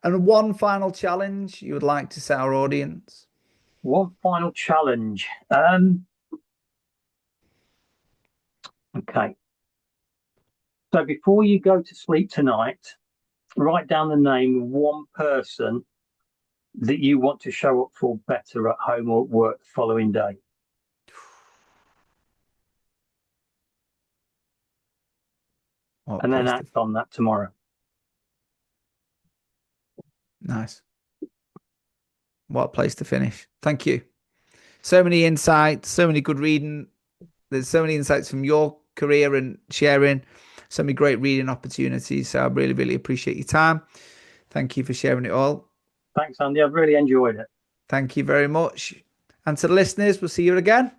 [SPEAKER 1] And one final challenge you would like to set our audience?
[SPEAKER 2] One final challenge. Okay. So before you go to sleep tonight, write down the name of one person that you want to show up for better at home or at work the following day. And then act on that tomorrow.
[SPEAKER 1] Nice. What a place to finish. Thank you. So many insights, so many good reading. There's so many insights from your career and sharing. So many great reading opportunities. So I really, really appreciate your time. Thank you for sharing it all.
[SPEAKER 2] Thanks, Andy. I've really enjoyed it.
[SPEAKER 1] Thank you very much. And to the listeners, we'll see you again.